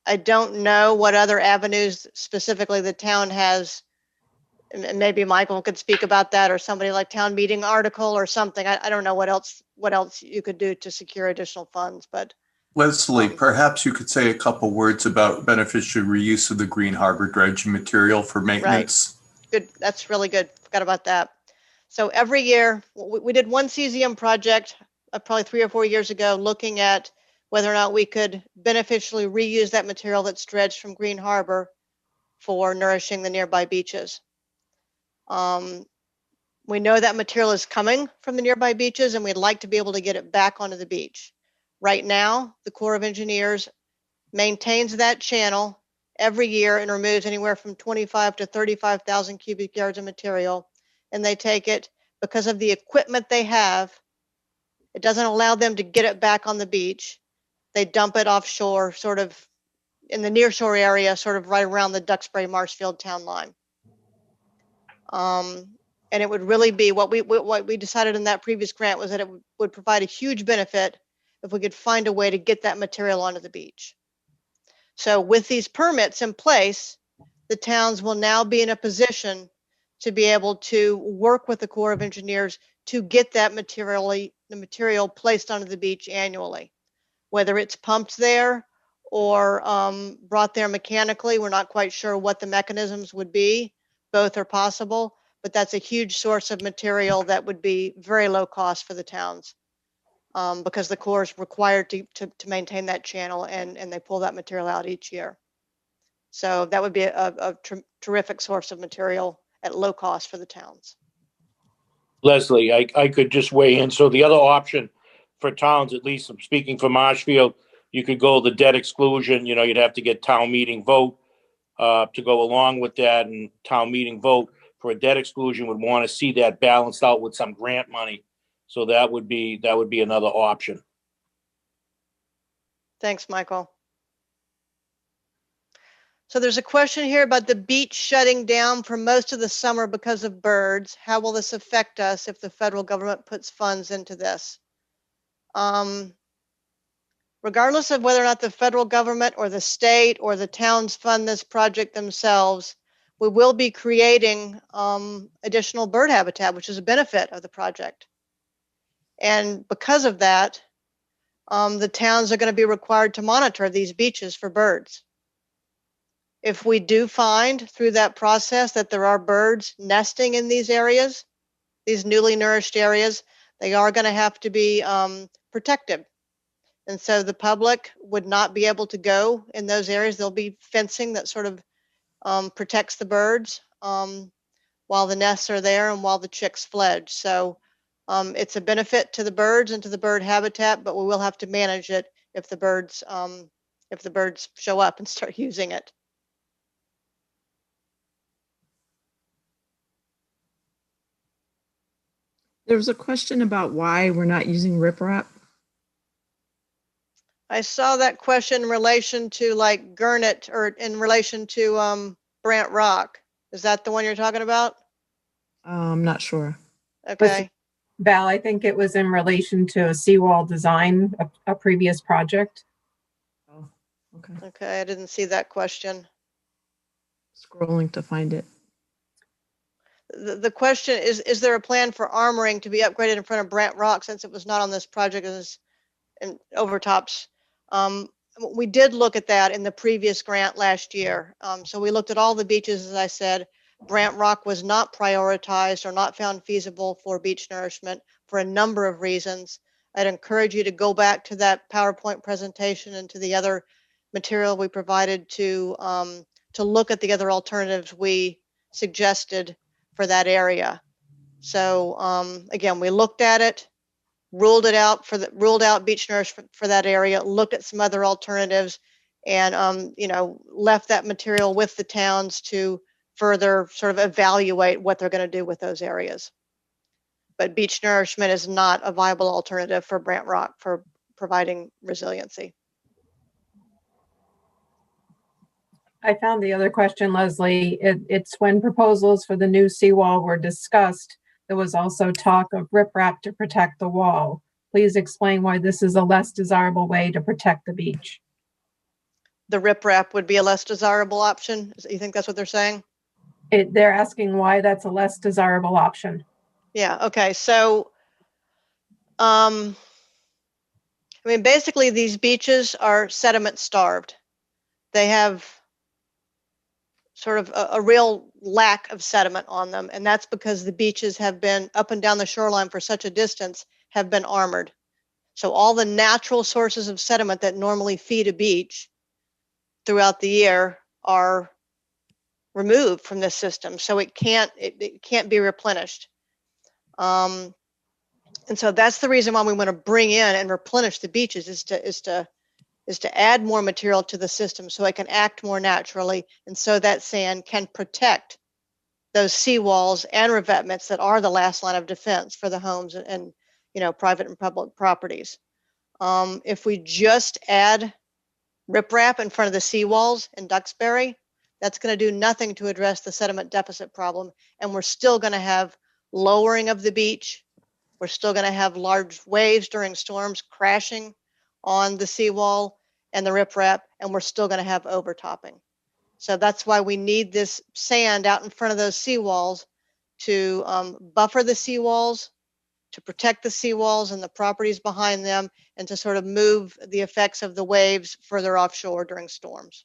I don't know what other avenues specifically the town has. And maybe Michael could speak about that, or somebody like town meeting article or something. I don't know what else you could do to secure additional funds, but Leslie, perhaps you could say a couple words about beneficial reuse of the Green Harbor dredging material for maintenance. good. That's really good. Forgot about that. So every year we did one CZM project probably 3 or 4 years ago, looking at whether or not we could beneficially reuse that material that's dredged from Green Harbor for nourishing the nearby beaches. We know that material is coming from the nearby beaches, and we'd like to be able to get it back onto the beach. Right now, the Corps of Engineers maintains that channel every year and removes anywhere from 25 to 35,000 cubic yards of material. And they take it, because of the equipment they have, it doesn't allow them to get it back on the beach. They dump it offshore, sort of in the nearshore area, sort of right around the Duxbury Marshfield town line. And it would really be what we decided in that previous grant was that it would provide a huge benefit if we could find a way to get that material onto the beach. So with these permits in place, the towns will now be in a position to be able to work with the Corps of Engineers to get that the material placed onto the beach annually, whether it's pumped there or brought there mechanically. We're not quite sure what the mechanisms would be. Both are possible, but that's a huge source of material that would be very low cost for the towns, because the Corps is required to maintain that channel, and they pull that material out each year. So that would be a terrific source of material at low cost for the towns. Leslie, I could just weigh in. So the other option for towns, at least I'm speaking for Marshfield, you could go the debt exclusion. You'd have to get town meeting vote to go along with that, and town meeting vote for a debt exclusion would want to see that balanced out with some grant money. So that would be another option. Thanks, Michael. So there's a question here about the beach shutting down for most of the summer because of birds. How will this affect us if the federal government puts funds into this? Regardless of whether or not the federal government or the state or the towns fund this project themselves, we will be creating additional bird habitat, which is a benefit of the project. And because of that, the towns are going to be required to monitor these beaches for birds. If we do find through that process that there are birds nesting in these areas, these newly nourished areas, they are going to have to be protected. And so the public would not be able to go in those areas. There'll be fencing that sort of protects the birds while the nests are there and while the chicks fledge. So it's a benefit to the birds and to the bird habitat, but we will have to manage it if the birds show up and start using it. There was a question about why we're not using riprap. I saw that question in relation to like Gurnet or in relation to Brant Rock. Is that the one you're talking about? I'm not sure. Okay. Val, I think it was in relation to a seawall design, a previous project. Oh, okay. Okay, I didn't see that question. Scrolling to find it. The question is there a plan for armoring to be upgraded in front of Brant Rock since it was not on this project and Overtops? We did look at that in the previous grant last year. So we looked at all the beaches, as I said. Brant Rock was not prioritized or not found feasible for beach nourishment for a number of reasons. I'd encourage you to go back to that PowerPoint presentation and to the other material we provided to look at the other alternatives we suggested for that area. So again, we looked at it, ruled out beach nourishment for that area, looked at some other alternatives, and left that material with the towns to further sort of evaluate what they're going to do with those areas. But beach nourishment is not a viable alternative for Brant Rock for providing resiliency. I found the other question, Leslie. It's when proposals for the new seawall were discussed, there was also talk of riprap to protect the wall. Please explain why this is a less desirable way to protect the beach. The riprap would be a less desirable option? You think that's what they're saying? They're asking why that's a less desirable option. Yeah, okay. So, I mean, basically these beaches are sediment starved. They have sort of a real lack of sediment on them. And that's because the beaches have been up and down the shoreline for such a distance have been armored. So all the natural sources of sediment that normally feed a beach throughout the year are removed from this system. So it can't be replenished. And so that's the reason why we want to bring in and replenish the beaches is to add more material to the system so it can act more naturally, and so that sand can protect those seawalls and revetments that are the last line of defense for the homes and private and public properties. If we just add riprap in front of the seawalls in Duxbury, that's going to do nothing to address the sediment deficit problem, and we're still going to have lowering of the beach. We're still going to have large waves during storms crashing on the seawall and the riprap, and we're still going to have overtopping. So that's why we need this sand out in front of those seawalls to buffer the seawalls, to protect the seawalls and the properties behind them, and to sort of move the effects of the waves further offshore during storms.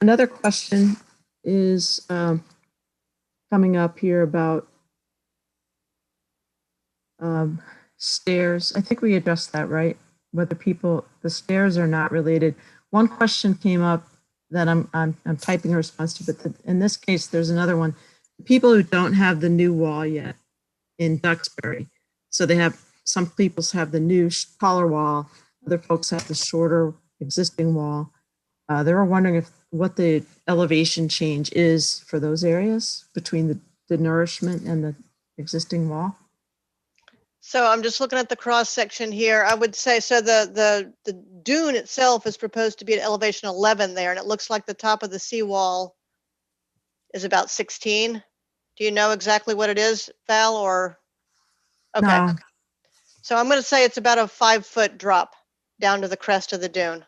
Another question is coming up here about stairs. I think we addressed that, right? Whether the stairs are not related. One question came up that I'm typing a response to, but in this case, there's another one. People who don't have the new wall yet in Duxbury. So some people have the new taller wall, other folks have the shorter existing wall. They were wondering what the elevation change is for those areas between the nourishment and the existing wall. So I'm just looking at the cross section here. I would say, so the dune itself is proposed to be at elevation 11 there, and it looks like the top of the seawall is about 16. Do you know exactly what it is, Val, or? Okay. No, So I'm going to say it's about a 5-foot drop down to the crest of the dune.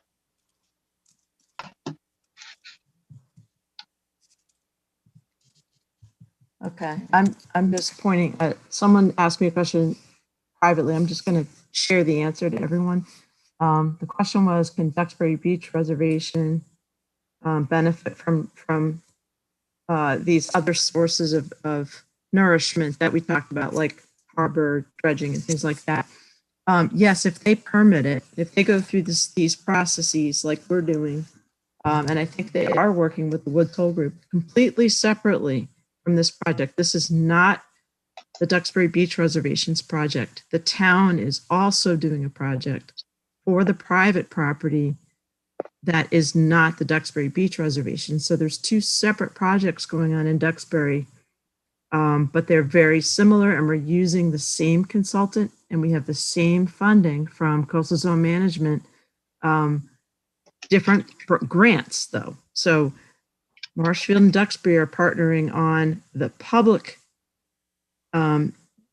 okay. I'm just pointing, someone asked me a question privately. I'm just going to share the answer to everyone. The question was, can Duxbury Beach Reservation benefit from these other sources of nourishment that we talked about, like harbor dredging and things like that? Yes, if they permit it, if they go through these processes like we're doing, and I think they are working with the Woods Hole Group completely separately from this project. This is not the Duxbury Beach Reservations project. The town is also doing a project for the private property that is not the Duxbury Beach Reservation. So there's two separate projects going on in Duxbury, but they're very similar, and we're using the same consultant, and we have the same funding from Coastal Zone Management, different grants though. So Marshfield and Duxbury are partnering on the public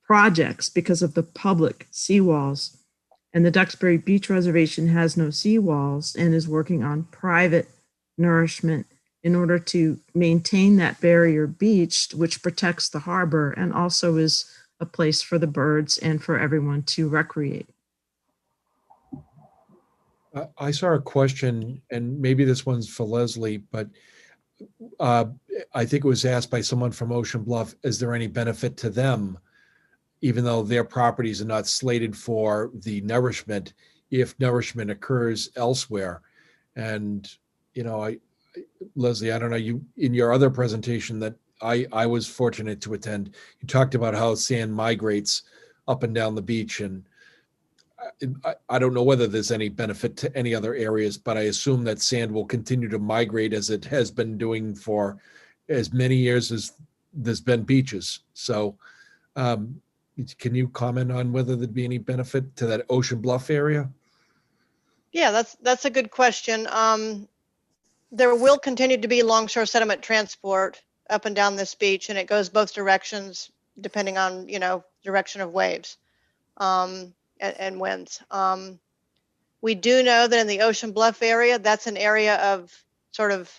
projects because of the public seawalls. And the Duxbury Beach Reservation has no seawalls and is working on private nourishment in order to maintain that barrier beach, which protects the harbor and also is a place for the birds and for everyone to recreate. I saw a question, and maybe this one's for Leslie, but I think it was asked by someone from Ocean Bluff, is there any benefit to them, even though their properties are not slated for the nourishment, if nourishment occurs elsewhere? And, you know, Leslie, I don't know, you, in your other presentation that I was fortunate to attend, you talked about how sand migrates up and down the beach, and I don't know whether there's any benefit to any other areas, but I assume that sand will continue to migrate as it has been doing for as many years as there's been beaches. So can you comment on whether there'd be any benefit to that Ocean Bluff area? Yeah, that's a good question. There will continue to be longshore sediment transport up and down this beach, and it goes both directions depending on, direction of waves. And winds. We do know that in the Ocean Bluff area, that's an area of sort of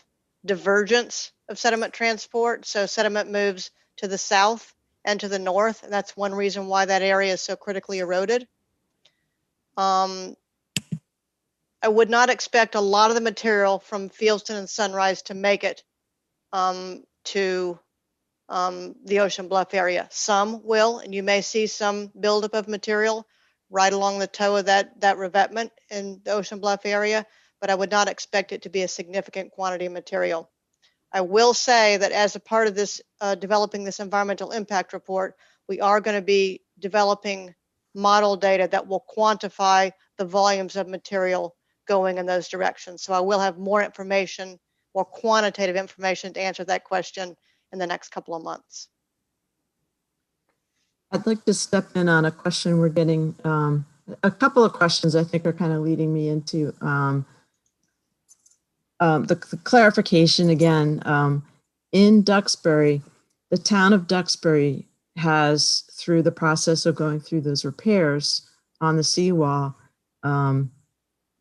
divergence of sediment transport. So sediment moves to the south and to the north, and that's one reason why that area is so critically eroded. I would not expect a lot of the material from Fieldston and Sunrise to make it to the Ocean Bluff area. Some will, and you may see some buildup of material right along the toe of that revetment in the Ocean Bluff area, but I would not expect it to be a significant quantity of material. I will say that as a part of this, developing this environmental impact report, we are going to be developing model data that will quantify the volumes of material going in those directions. So I will have more information, more quantitative information to answer that question in the next couple of months. I'd like to step in on a question we're getting. A couple of questions I think are kind of leading me into the clarification again. In Duxbury, the town of Duxbury has, through the process of going through those repairs on the seawall,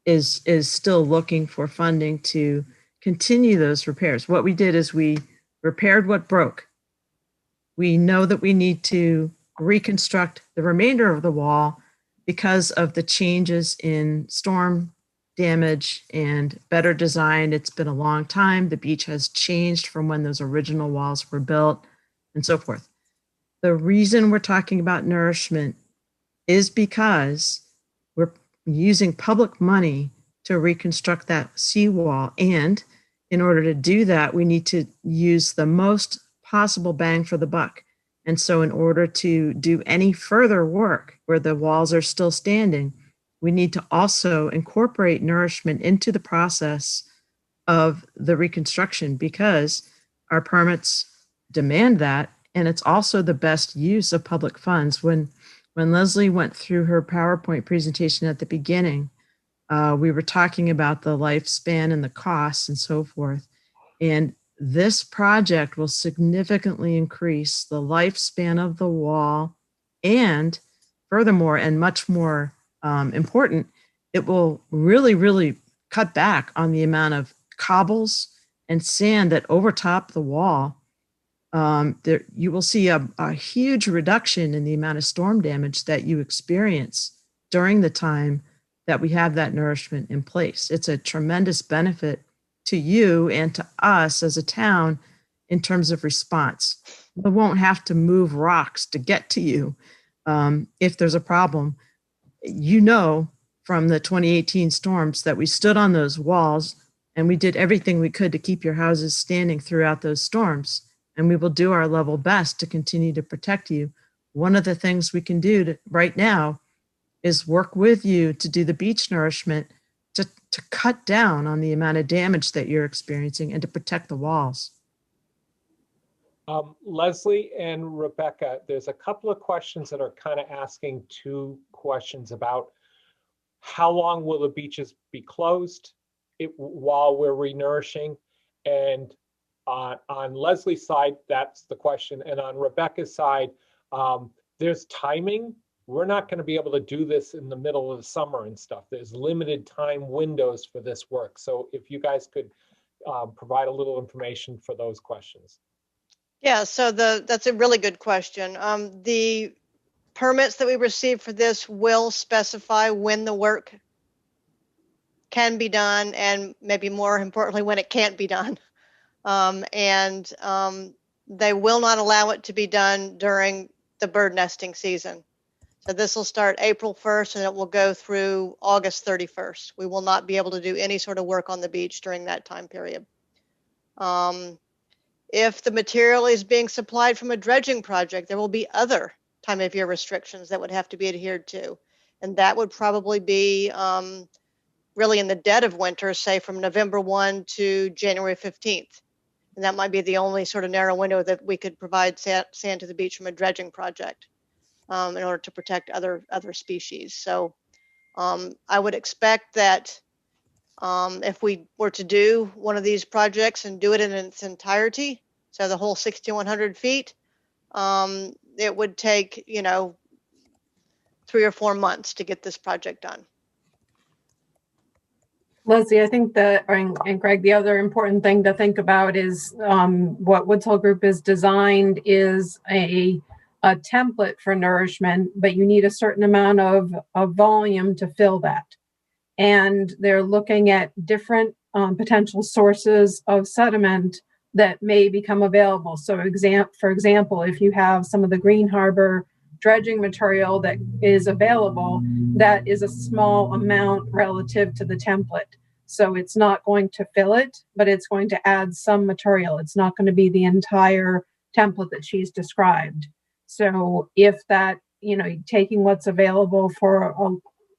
is still looking for funding to continue those repairs. What we did is we repaired what broke. We know that we need to reconstruct the remainder of the wall because of the changes in storm damage and better design. It's been a long time. The beach has changed from when those original walls were built and so forth. The reason we're talking about nourishment is because we're using public money to reconstruct that seawall. And in order to do that, we need to use the most possible bang for the buck. And so in order to do any further work where the walls are still standing, we need to also incorporate nourishment into the process of the reconstruction because our permits demand that. And it's also the best use of public funds. When When Leslie went through her PowerPoint presentation at the beginning, we were talking about the lifespan and the costs and so forth. And this project will significantly increase the lifespan of the wall. And furthermore, and much more important, it will really, really cut back on the amount of cobbles and sand that overtop the wall. There, you will see a huge reduction in the amount of storm damage that you experience during the time that we have that nourishment in place. It's a tremendous benefit to you and to us as a town in terms of response. We won't have to move rocks to get to you if there's a problem. You know, from the 2018 storms that we stood on those walls and we did everything we could to keep your houses standing throughout those storms. And we will do our level best to continue to protect you. One of the things we can do right now is work with you to do the beach nourishment to cut down on the amount of damage that you're experiencing and to protect the walls. Leslie and Rebecca, there's a couple of questions that are kind of asking two questions about how long will the beaches be closed while we're renourishing? And on Leslie's side, that's the question. And on Rebecca's side, there's timing. We're not going to be able to do this in the middle of the summer and stuff. There's limited time windows for this work. So if you guys could provide a little information for those questions. Yeah, so that's a really good question. The permits that we received for this will specify when the work can be done and maybe more importantly, when it can't be done. They will not allow it to be done during the bird nesting season. So this will start April 1st and it will go through August 31st. We will not be able to do any sort of work on the beach during that time period. If the material is being supplied from a dredging project, there will be other time of year restrictions that would have to be adhered to. And that would probably be really in the dead of winter, say from November 1 to January 15th. And that might be the only sort of narrow window that we could provide sand to the beach from a dredging project in order to protect other species. So I would expect that if we were to do one of these projects and do it in its entirety, so the whole 6,100 feet, it would take, 3 or 4 months to get this project done. Leslie, I think that, and Greg, the other important thing to think about is what Woods Hole Group is designed is a template for nourishment, but you need a certain amount of volume to fill that. And they're looking at different potential sources of sediment that may become available. So for example, if you have some of the Green Harbor dredging material that is available, that is a small amount relative to the template. So it's not going to fill it, but it's going to add some material. It's not going to be the entire template that she's described. So if that, taking what's available for a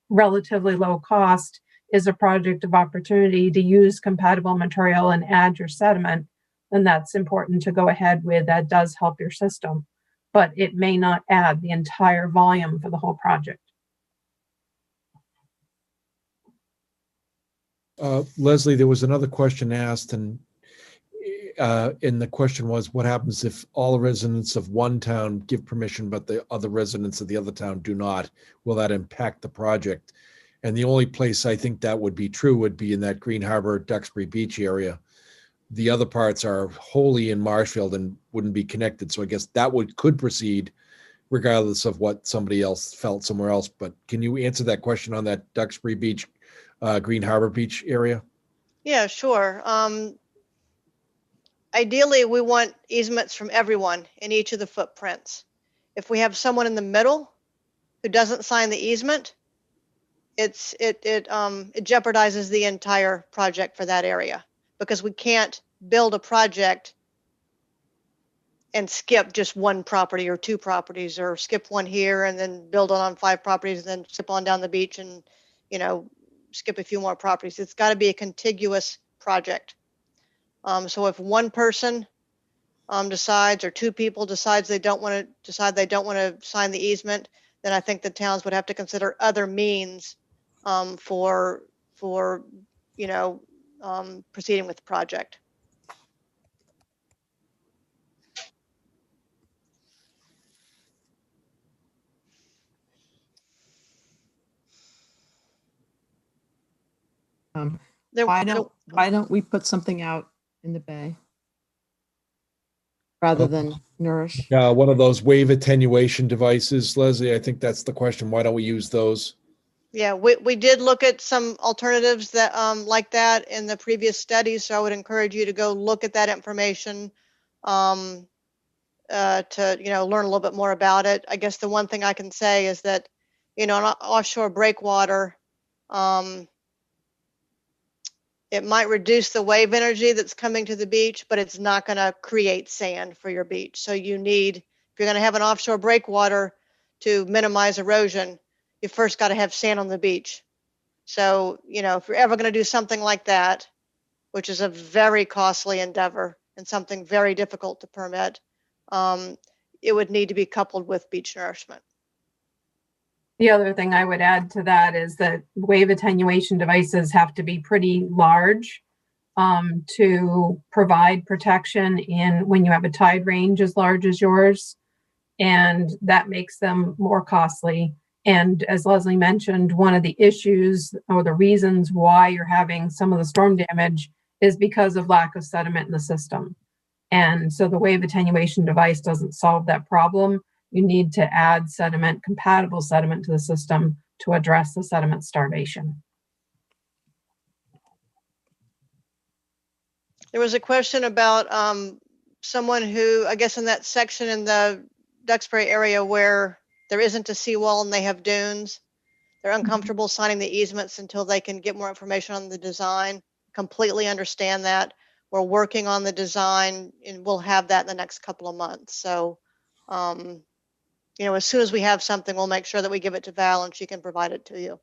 relatively low cost is a project of opportunity to use compatible material and add your sediment, then that's important to go ahead with. That does help your system, but it may not add the entire volume for the whole project. Leslie, there was another question asked, and the question was, what happens if all the residents of one town give permission, but the other residents of the other town do not? Will that impact the project? And the only place I think that would be true would be in that Green Harbor, Duxbury Beach area. The other parts are wholly in Marshfield and wouldn't be connected. So I guess that could proceed regardless of what somebody else felt somewhere else. But can you answer that question on that Duxbury Beach, Green Harbor Beach area? Yeah, sure. Ideally, we want easements from everyone in each of the footprints. If we have someone in the middle who doesn't sign the easement, it jeopardizes the entire project for that area, because we can't build a project and skip just one property or two properties, or skip one here and then build on 5 properties and then skip on down the beach and, skip a few more properties. It's got to be a contiguous project. So if one person decides, or 2 people decides they don't want to sign the easement, then I think the towns would have to consider other means for proceeding with the project. There- Why there- don't we put something out in the bay rather than Nourish? One of those wave attenuation devices, Leslie, I think that's the question. Why don't we use those? Yeah, we did look at some alternatives that like that in the previous studies, so I would encourage you to go look at that information to learn a little bit more about it. I guess the one thing I can say is that an offshore breakwater, it might reduce the wave energy that's coming to the beach, but it's not going to create sand for your beach. So if you're going to have an offshore breakwater to minimize erosion, you first got to have sand on the beach. So, if you're ever going to do something like that, which is a very costly endeavor and something very difficult to permit, it would need to be coupled with beach nourishment. The other thing I would add to that is that wave attenuation devices have to be pretty large to provide protection when you have a tide range as large as yours, and that makes them more costly. And as Leslie mentioned, one of the issues or the reasons why you're having some of the storm damage is because of lack of sediment in the system. And so the wave attenuation device doesn't solve that problem. You need to add compatible sediment to the system to address the sediment starvation. There was a question about someone who, I guess in that section in the Duxbury area where there isn't a seawall and they have dunes, they're uncomfortable signing the easements until they can get more information on the design. Completely understand that. We're working on the design and we'll have that in the next couple of months. So, as soon as we have something, we'll make sure that we give it to Val and she can provide it to you.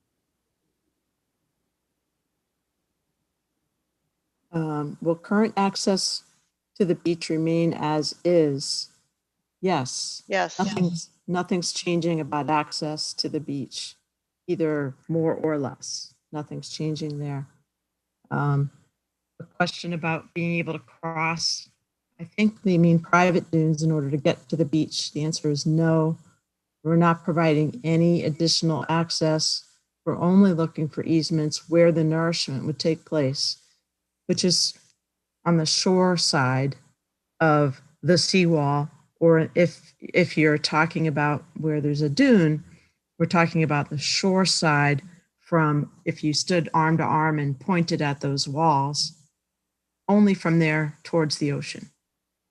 Will current access to the beach remain as is? Yes. Yes. Nothing's changing about access to the beach, either more or less. Nothing's changing there. The question about being able to cross, I think they mean private dunes in order to get to the beach. The answer is no. We're not providing any additional access. We're only looking for easements where the nourishment would take place, which is on the shore side of the seawall, or if you're talking about where there's a dune, we're talking about the shore side from if you stood arm to arm and pointed at those walls, only from there towards the ocean.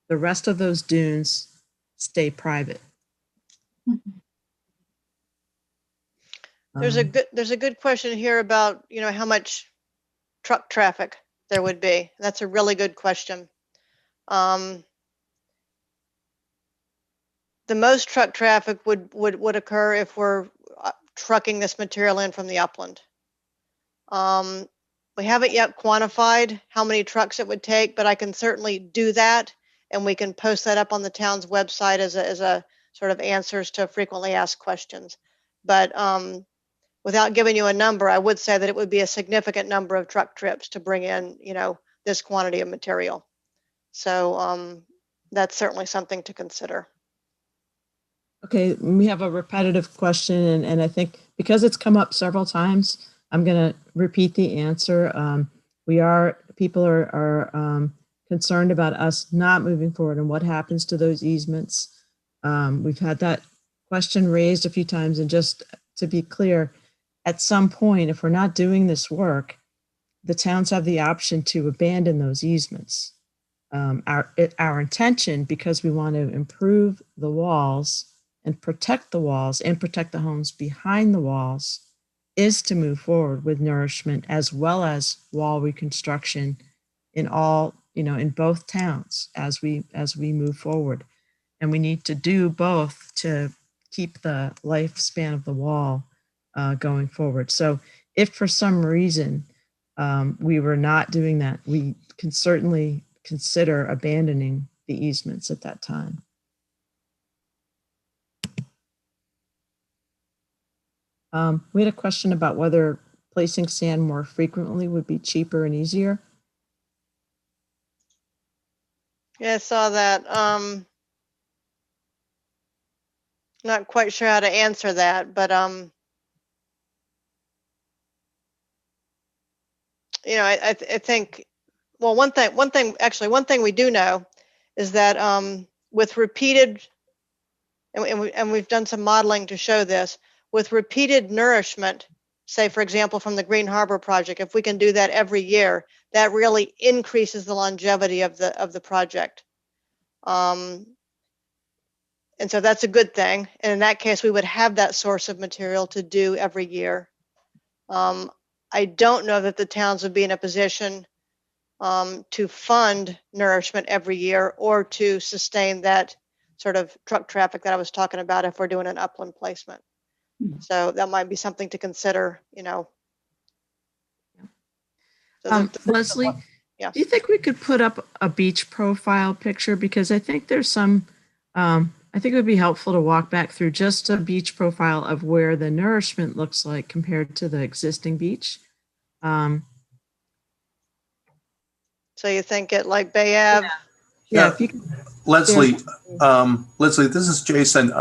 The rest of those dunes stay private. There's a good question here about, how much truck traffic there would be. That's a really good question. The most truck traffic would occur if we're trucking this material in from the upland. We haven't yet quantified how many trucks it would take, but I can certainly do that, and we can post that up on the town's website as a sort of answers to frequently asked questions. But without giving you a number, I would say that it would be a significant number of truck trips to bring in, this quantity of material. So that's certainly something to consider. Okay, we have a repetitive question, and I think because it's come up several times, I'm going to repeat the answer. People are concerned about us not moving forward and what happens to those easements. We've had that question raised a few times, and just to be clear, at some point, if we're not doing this work, the towns have the option to abandon those easements. Our intention, because we want to improve the walls and protect the walls and protect the homes behind the walls, is to move forward with nourishment as well as wall reconstruction in both towns as we move forward. And we need to do both to keep the lifespan of the wall going forward. So if for some reason we were not doing that, we can certainly consider abandoning the easements at that time. We had a question about whether placing sand more frequently would be cheaper and easier. Yeah, I saw that. Not quite sure how to answer that, but you know, I think, well, one thing we do know is that with repeated, and we've done some modeling to show this, with repeated nourishment, say for example from the Green Harbor project, if we can do that every year, that really increases the longevity of the project. And so that's a good thing. And in that case, we would have that source of material to do every year. I don't know that the towns would be in a position to fund nourishment every year or to sustain that sort of truck traffic that I was talking about if we're doing an upland placement. So that might be something to consider, you know. So Leslie, yeah. do you think we could put up a beach profile picture? Because I think there's some, I think it would be helpful to walk back through just a beach profile of where the nourishment looks like compared to the existing beach. So you think it like Bay Ave? Yeah. If you could, Leslie, this is Jason.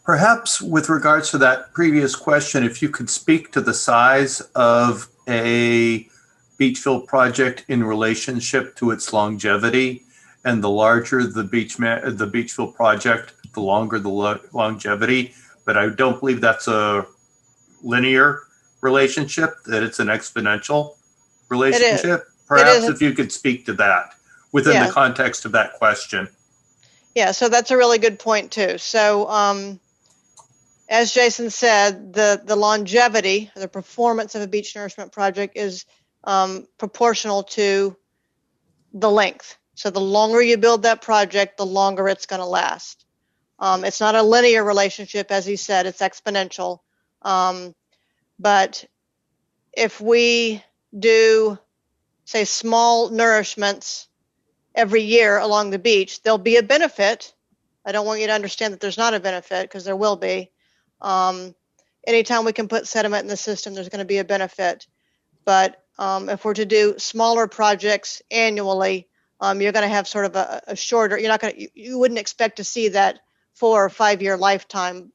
Perhaps with regards to that previous question, if you could speak to the size of a beachfield project in relationship to its longevity, and the larger the beachfield project, the longer the longevity. But I don't believe that's a linear relationship, that it's an exponential relationship. Perhaps if you could speak to that within the context of that question. Yeah, so that's a really good point too. So as Jason said, the longevity, the performance of a beach nourishment project is proportional to the length. So the longer you build that project, the longer it's going to last. It's not a linear relationship, as he said, it's exponential. But if we do, say, small nourishments every year along the beach, there'll be a benefit. I don't want you to understand that there's not a benefit, because there will be. Anytime we can put sediment in the system, there's going to be a benefit. But if we're to do smaller projects annually, you're going to have sort of a shorter, you wouldn't expect to see that 4 or 5 year lifetime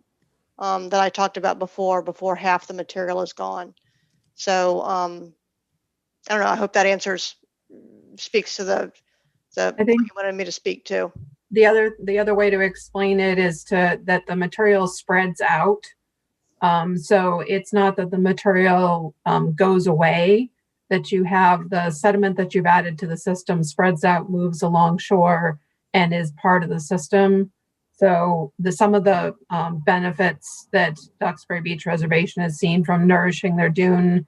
that I talked about before half the material is gone. So I don't know, I hope that speaks to the I think what you wanted me to speak to. The other way to explain it is that the material spreads out. So it's not that the material goes away, that you have the sediment that you've added to the system spreads out, moves along shore, and is part of the system. So some of the benefits that Duxbury Beach Reservation has seen from nourishing their dune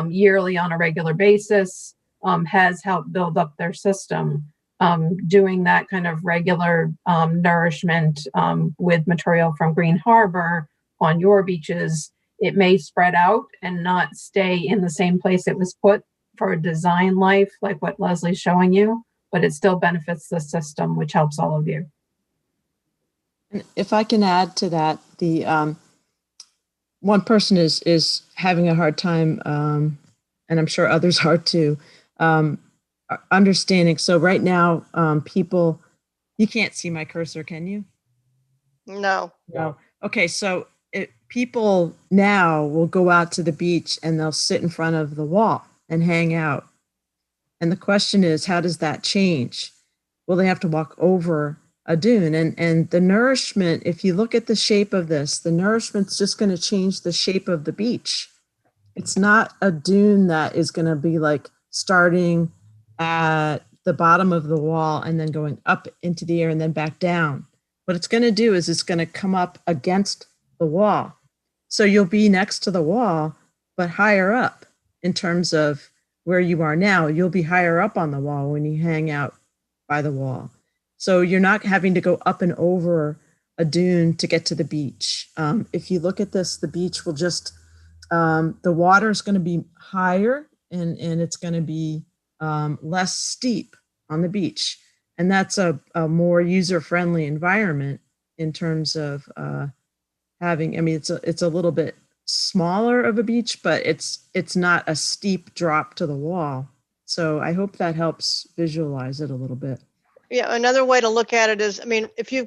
yearly on a regular basis has helped build up their system. Doing that kind of regular nourishment with material from Green Harbor on your beaches, it may spread out and not stay in the same place it was put for a design life, like what Leslie's showing you, but it still benefits the system, which helps all of you. And if I can add to that, the one person is having a hard time, and I'm sure others are too, understanding. So right now, people, you can't see my cursor, can you? No. Okay, so people now will go out to the beach and they'll sit in front of the wall and hang out. And the question is, how does that change? Will they have to walk over a dune? And the nourishment, if you look at the shape of this, the nourishment's just going to change the shape of the beach. It's not a dune that is going to be like starting at the bottom of the wall and then going up into the air and then back down. What it's going to do is it's going to come up against the wall. So you'll be next to the wall, but higher up in terms of where you are now. You'll be higher up on the wall when you hang out by the wall. So you're not having to go up and over a dune to get to the beach. If you look at this, the beach will just, the water is going to be higher and it's going to be less steep on the beach. And that's a more user-friendly environment in terms of having, I mean, it's a little bit smaller of a beach, but it's not a steep drop to the wall. So I hope that helps visualize it a little bit. Yeah, another way to look at it is, I mean, if you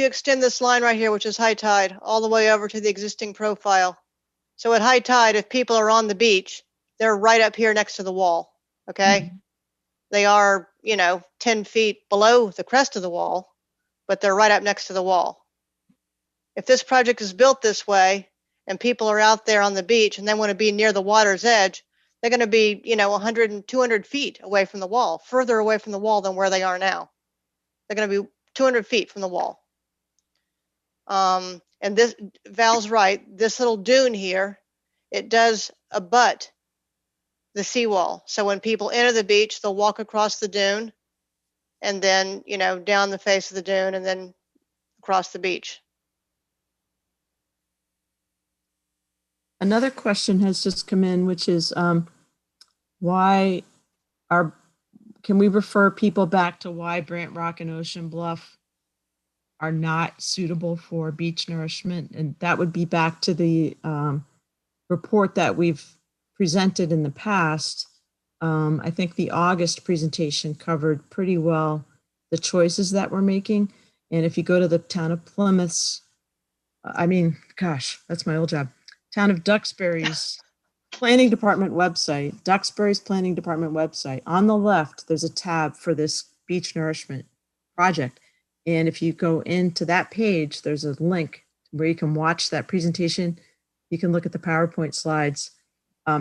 extend this line right here, which is high tide, all the way over to the existing profile. So at high tide, if people are on the beach, they're right up here next to the wall. Okay. They are, 10 feet below the crest of the wall, but they're right up next to the wall. If this project is built this way and people are out there on the beach and they want to be near the water's edge, they're going to be, 100 and 200 feet away from the wall, further away from the wall than where they are now. They're going to be 200 feet from the wall. And this, Val's right, this little dune here, it does abut the seawall. So when people enter the beach, they'll walk across the dune and then, down the face of the dune and then across the beach. Another question has just come in, which is why can we refer people back to why Brant Rock and Ocean Bluff are not suitable for beach nourishment? And that would be back to the report that we've presented in the past. I think the August presentation covered pretty well the choices that we're making. And if you go to the town of Plymouth's, that's my old job, town of Duxbury's planning department website, Duxbury's planning department website, on the left, there's a tab for this beach nourishment project. And if you go into that page, there's a link where you can watch that presentation. You can look at the PowerPoint slides.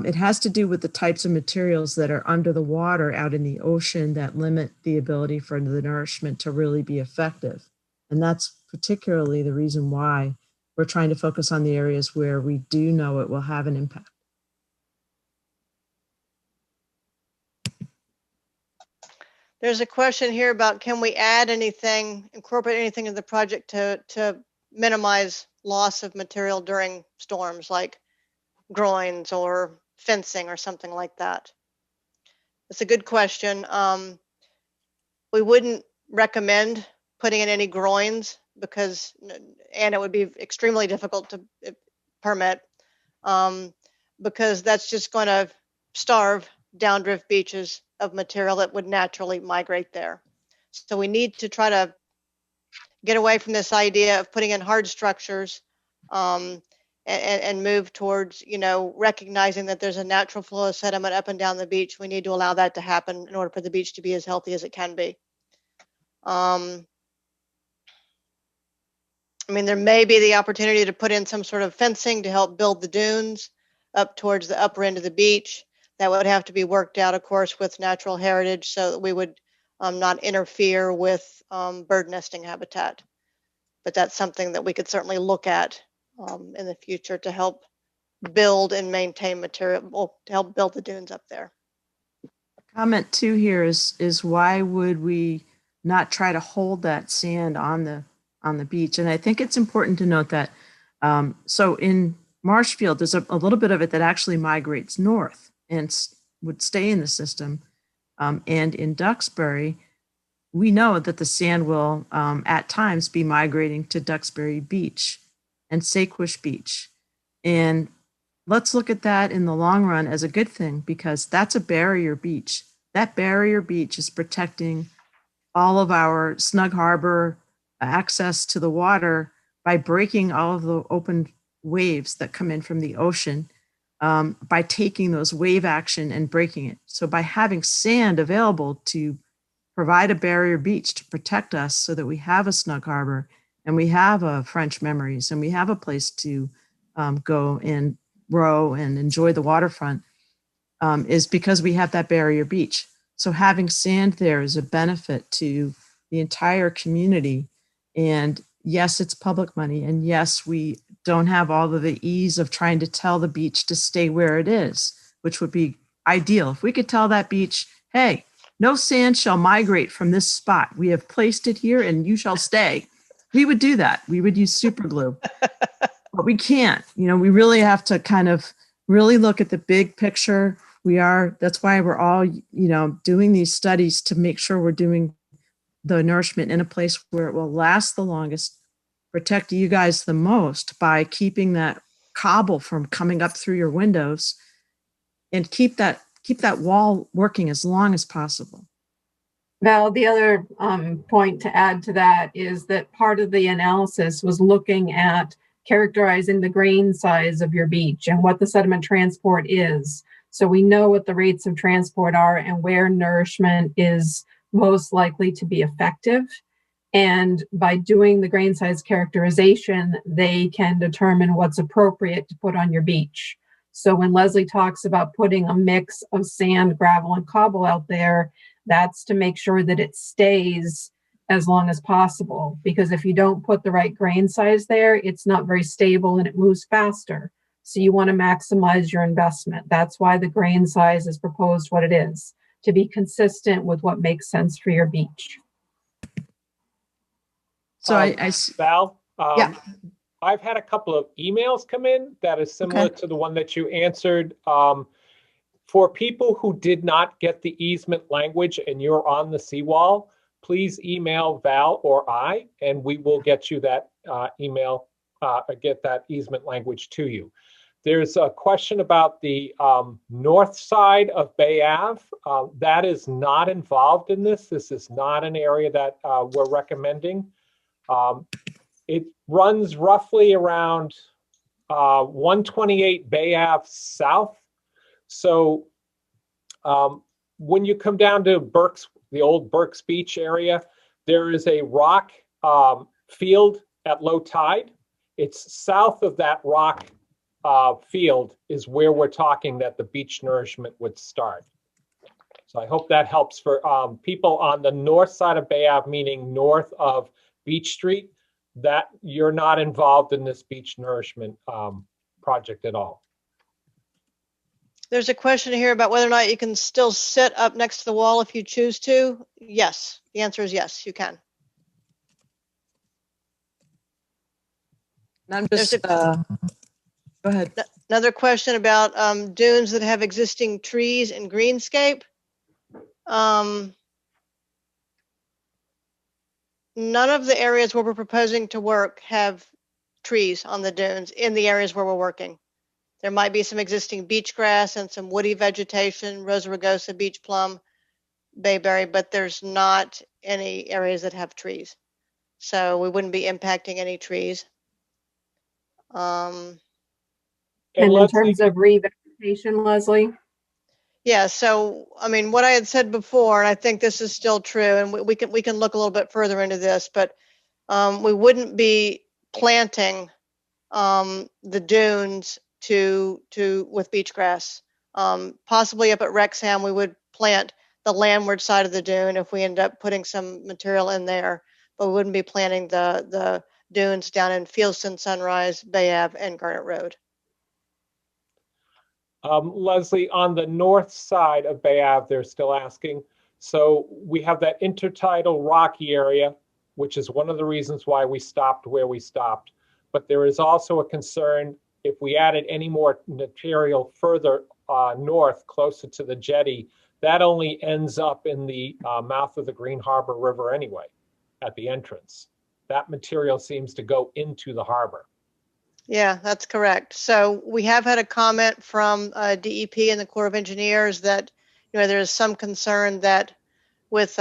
It has to do with the types of materials that are under the water out in the ocean that limit the ability for the nourishment to really be effective. And that's particularly the reason why we're trying to focus on the areas where we do know it will have an impact. There's a question here about, can we add anything, incorporate anything in the project to minimize loss of material during storms, like groins or fencing or something like that? It's a good question. We wouldn't recommend putting in any groins and it would be extremely difficult to permit because that's just going to starve downdrift beaches of material that would naturally migrate there. So we need to try to get away from this idea of putting in hard structures and move towards, recognizing that there's a natural flow of sediment up and down the beach. We need to allow that to happen in order for the beach to be as healthy as it can be. There may be the opportunity to put in some sort of fencing to help build the dunes up towards the upper end of the beach. That would have to be worked out, of course, with natural heritage so that we would not interfere with bird nesting habitat. But that's something that we could certainly look at in the future to help build and maintain material, to help build the dunes up there. Comment two here is why would we not try to hold that sand on the beach? And I think it's important to note that so in Marshfield, there's a little bit of it that actually migrates north and would stay in the system. And in Duxbury, we know that the sand will at times be migrating to Duxbury Beach and Saquosh Beach. And let's look at that in the long run as a good thing, because that's a barrier beach. That barrier beach is protecting all of our Snug Harbor access to the water by breaking all of the open waves that come in from the ocean, by taking those wave action and breaking it. So by having sand available to provide a barrier beach to protect us so that we have a Snug Harbor and we have a French Memories and we have a place to go and row and enjoy the waterfront, is because we have that barrier beach. So having sand there is a benefit to the entire community. And yes, it's public money. And yes, we don't have all of the ease of trying to tell the beach to stay where it is, which would be ideal. If we could tell that beach, hey, no sand shall migrate from this spot. We have placed it here and you shall stay. We would do that. We would use super glue, but we can't. We really have to kind of really look at the big picture. That's why we're all, doing these studies to make sure we're doing the nourishment in a place where it will last the longest, protect you guys the most by keeping that cobble from coming up through your windows, and keep that wall working as long as possible. Val, the other point to add to that is that part of the analysis was looking at characterizing the grain size of your beach and what the sediment transport is. So we know what the rates of transport are and where nourishment is most likely to be effective. And by doing the grain size characterization, they can determine what's appropriate to put on your beach. So when Leslie talks about putting a mix of sand, gravel, and cobble out there, that's to make sure that it stays as long as possible. Because if you don't put the right grain size there, it's not very stable and it moves faster. So you want to maximize your investment. That's why the grain size is proposed what it is, to be consistent with what makes sense for your beach. So Val, yeah. I've had a couple of emails come in that is similar Okay. to the one that you answered. For people who did not get the easement language and you're on the seawall, please email Val or I, and we will get you that get that easement language to you. There's a question about the north side of Bay Ave. That is not involved in this. This is not an area that we're recommending. It runs roughly around 128 Bay Ave South. So when you come down to Burke's, the old Burke's Beach area, there is a rock field at low tide. It's south of that rock field is where we're talking that the beach nourishment would start. So I hope that helps for people on the north side of Bay Ave, meaning north of Beach Street, that you're not involved in this beach nourishment project at all. There's a question here about whether or not you can still sit up next to the wall if you choose to. Yes, the answer is yes, you can. And I'm just, go ahead. Another question about dunes that have existing trees and greenscape. None of the areas where we're proposing to work have trees on the dunes in the areas where we're working. There might be some existing beach grass and some woody vegetation, Rosa rugosa, beach plum, bayberry, but there's not any areas that have trees. So we wouldn't be impacting any trees. And in terms of revegetation, Leslie? Yeah, so I mean, what I had said before, and I think this is still true, and we can look a little bit further into this, but we wouldn't be planting the dunes with beach grass. Possibly up at Wrexham, we would plant the landward side of the dune if we end up putting some material in there, but we wouldn't be planting the dunes down in Fieldston, Sunrise, Bay Ave, and Garnet Road. Leslie, on the north side of Bay Ave, they're still asking. So we have that intertidal rocky area, which is one of the reasons why we stopped where we stopped. But there is also a concern if we added any more material further north, closer to the jetty, that only ends up in the mouth of the Green Harbor River anyway, at the entrance. That material seems to go into the harbor. Yeah, that's correct. So we have had a comment from DEP and the Corps of Engineers that, you know, there's some concern that with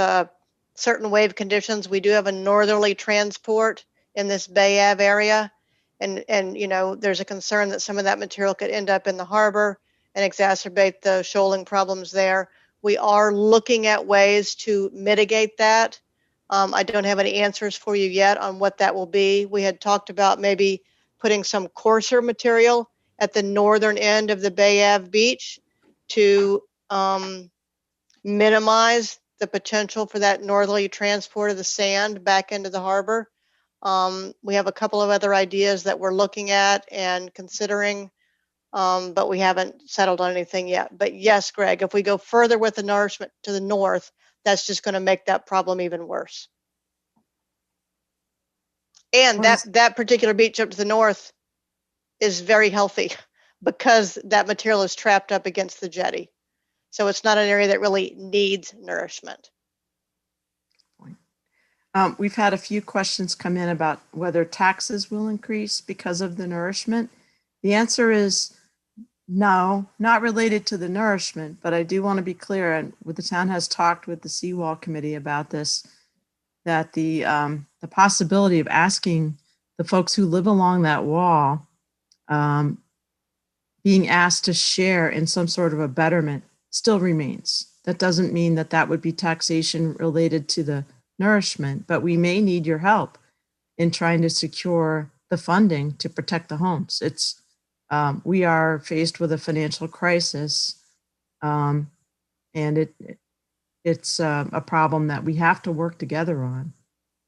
certain wave conditions, we do have a northerly transport in this Bay Ave area. And you know, there's a concern that some of that material could end up in the harbor and exacerbate the shoaling problems there. We are looking at ways to mitigate that. I don't have any answers for you yet on what that will be. We had talked about maybe putting some coarser material at the northern end of the Bay Ave beach to minimize the potential for that northerly transport of the sand back into the harbor. We have a couple of other ideas that we're looking at and considering, but we haven't settled on anything yet. But yes, Greg, if we go further with the nourishment to the north, that's just going to make that problem even worse. And that particular beach up to the north is very healthy because that material is trapped up against the jetty. So it's not an area that really needs nourishment. We've had a few questions come in about whether taxes will increase because of the nourishment. The answer is no, not related to the nourishment, but I do want to be clear, and the town has talked with the seawall committee about this, that the possibility of asking the folks who live along that wall being asked to share in some sort of a betterment still remains. That doesn't mean that that would be taxation related to the nourishment, but we may need your help in trying to secure the funding to protect the homes. We are faced with a financial crisis, and it's a problem that we have to work together on.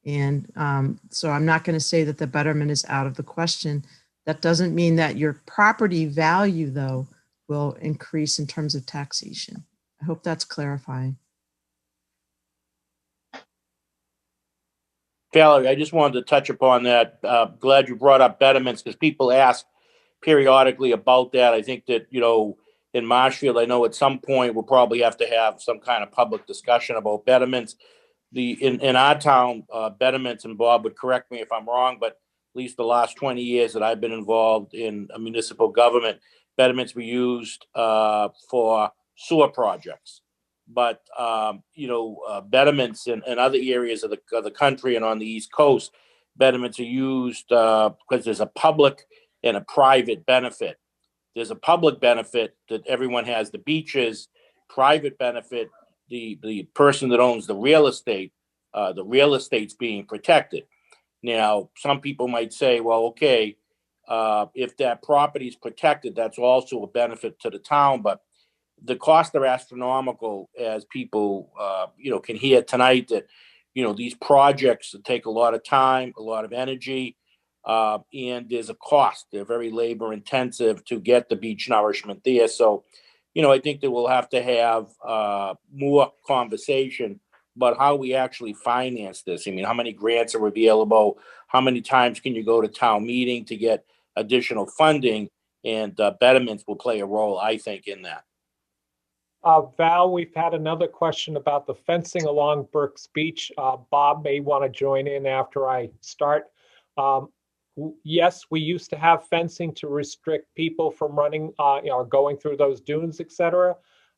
And so I'm not going to say that the betterment is out of the question. That doesn't mean that your property value, though, will increase in terms of taxation. I hope that's clarifying. Valerie, I just wanted to touch upon that. Glad you brought up betterments because people ask periodically about that. I think that, in Marshfield, I know at some point we'll probably have to have some kind of public discussion about betterments. In our town, betterments, and Bob would correct me if I'm wrong, but at least the last 20 years that I've been involved in a municipal government, betterments were used for sewer projects. But, betterments in other areas of the country and on the East Coast, betterments are used because there's a public and a private benefit. There's a public benefit that everyone has the beaches, private benefit, the person that owns the real estate's being protected. Now, some people might say, well, okay, if that property is protected, that's also a benefit to the town, but the costs are astronomical, as people, can hear tonight that, these projects take a lot of time, a lot of energy, and there's a cost. They're very labor intensive to get the beach nourishment there. So, I think that we'll have to have more conversation about how we actually finance this. I mean, how many grants are available? How many times can you go to town meeting to get additional funding? And betterments will play a role, I think, in that. Val, we've had another question about the fencing along Burke's Beach. Bob may want to join in after I start. Yes, we used to have fencing to restrict people from running, going through those dunes, etc.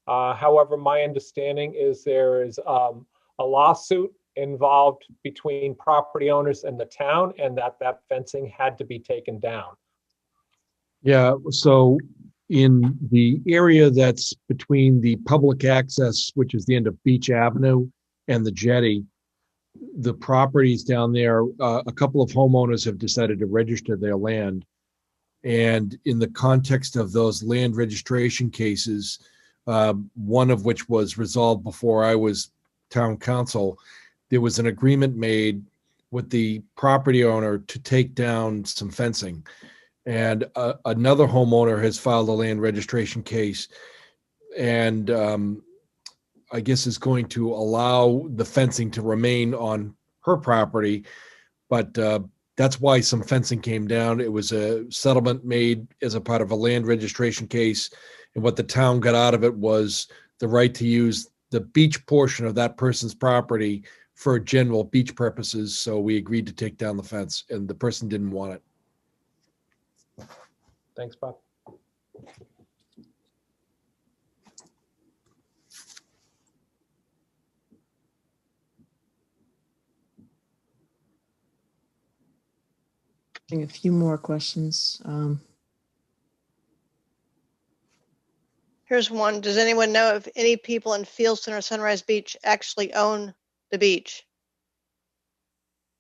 However, my understanding is there is a lawsuit involved between property owners and the town, and that fencing had to be taken down. Yeah, so in the area that's between the public access, which is the end of Beach Avenue, and the jetty, the properties down there, a couple of homeowners have decided to register their land. And in the context of those land registration cases, one of which was resolved before I was town council, there was an agreement made with the property owner to take down some fencing. And another homeowner has filed a land registration case, and I guess is going to allow the fencing to remain on her property. But that's why some fencing came down. It was a settlement made as a part of a land registration case. And what the town got out of it was the right to use the beach portion of that person's property for general beach purposes. So we agreed to take down the fence, and the person didn't want it. Thanks, Bob. A few more questions. Here's one. Does anyone know if any people in Fieldston or Sunrise Beach actually own the beach?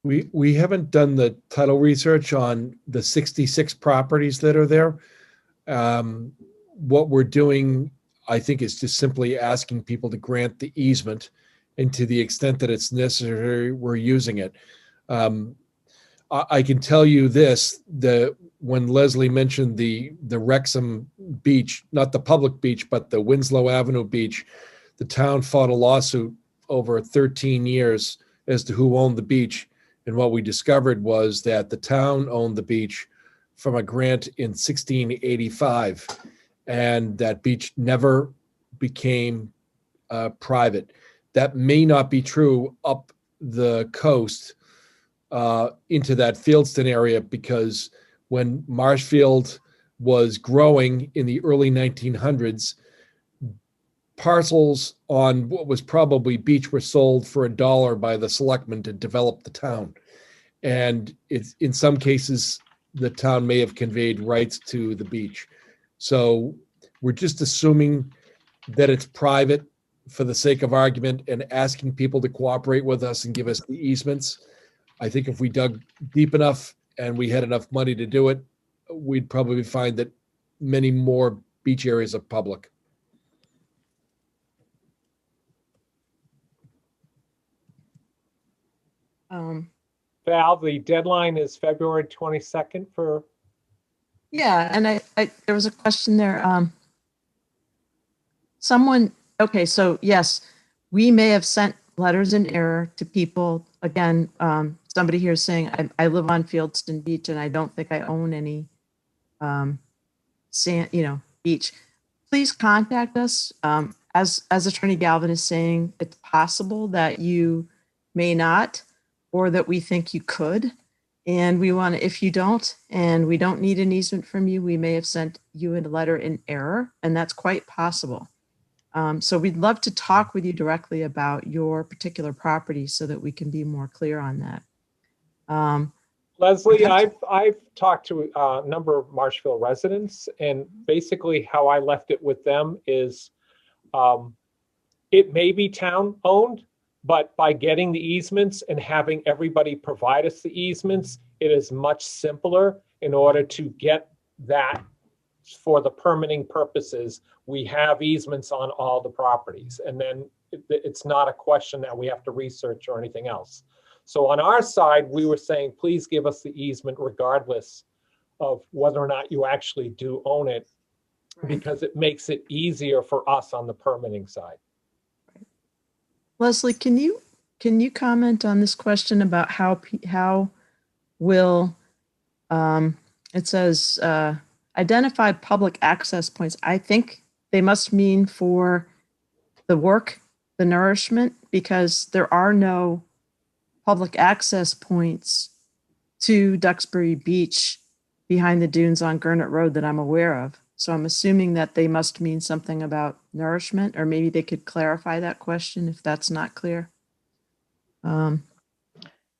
We haven't done the title research on the 66 properties that are there. What we're doing, I think, is just simply asking people to grant the easement, and to the extent that it's necessary, we're using it. I can tell you this, when Leslie mentioned the Wrexham beach, not the public beach, but the Winslow Avenue beach, the town fought a lawsuit over 13 years as to who owned the beach. And what we discovered was that the town owned the beach from a grant in 1685, and that beach never became private. That may not be true up the coast into that Fieldston area, because when Marshfield was growing in the early 1900s, parcels on what was probably beach were sold for $1 by the selectmen to develop the town. And it's, in some cases, the town may have conveyed rights to the beach. So we're just assuming that it's private for the sake of argument and asking people to cooperate with us and give us the easements. I think if we dug deep enough and we had enough money to do it, we'd probably find that many more beach areas are public. Val, the deadline is February 22nd for, Yeah, and I there was a question there. Okay, so yes, we may have sent letters in error to people. Again, somebody here is saying, I live on Fieldston Beach and I don't think I own any sand, beach. Please contact us. As Attorney Galvin is saying, it's possible that you may not, or that we think you could. And we want to, if you don't, and we don't need an easement from you, we may have sent you a letter in error, and that's quite possible. So we'd love to talk with you directly about your particular property so that we can be more clear on that. Leslie, I've talked to a number of Marshfield residents, and basically how I left it with them is it may be town owned, but by getting the easements and having everybody provide us the easements, it is much simpler in order to get that for the permitting purposes. We have easements on all the properties, and then it's not a question that we have to research or anything else. So on our side, we were saying, please give us the easement regardless of whether or not you actually do own it, because it makes it easier for us on the permitting side. Leslie, can you comment on this question about how will it says identify public access points? I think they must mean for the work, the nourishment, because there are no public access points to Duxbury Beach behind the dunes on Gurnett Road that I'm aware of. So I'm assuming that they must mean something about nourishment, or maybe they could clarify that question if that's not clear. Yeah,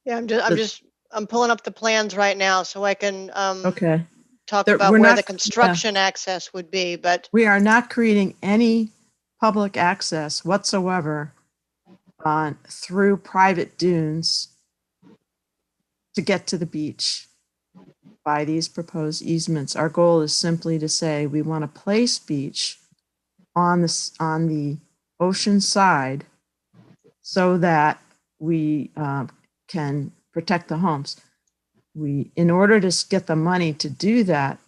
I'm pulling up the plans right now so I can Okay. talk There- about we're where not- the construction access would be, but We are not creating any public access whatsoever through private dunes to get to the beach by these proposed easements. Our goal is simply to say we want to place beach on the ocean side so that we can protect the homes. In order to get the money to do that,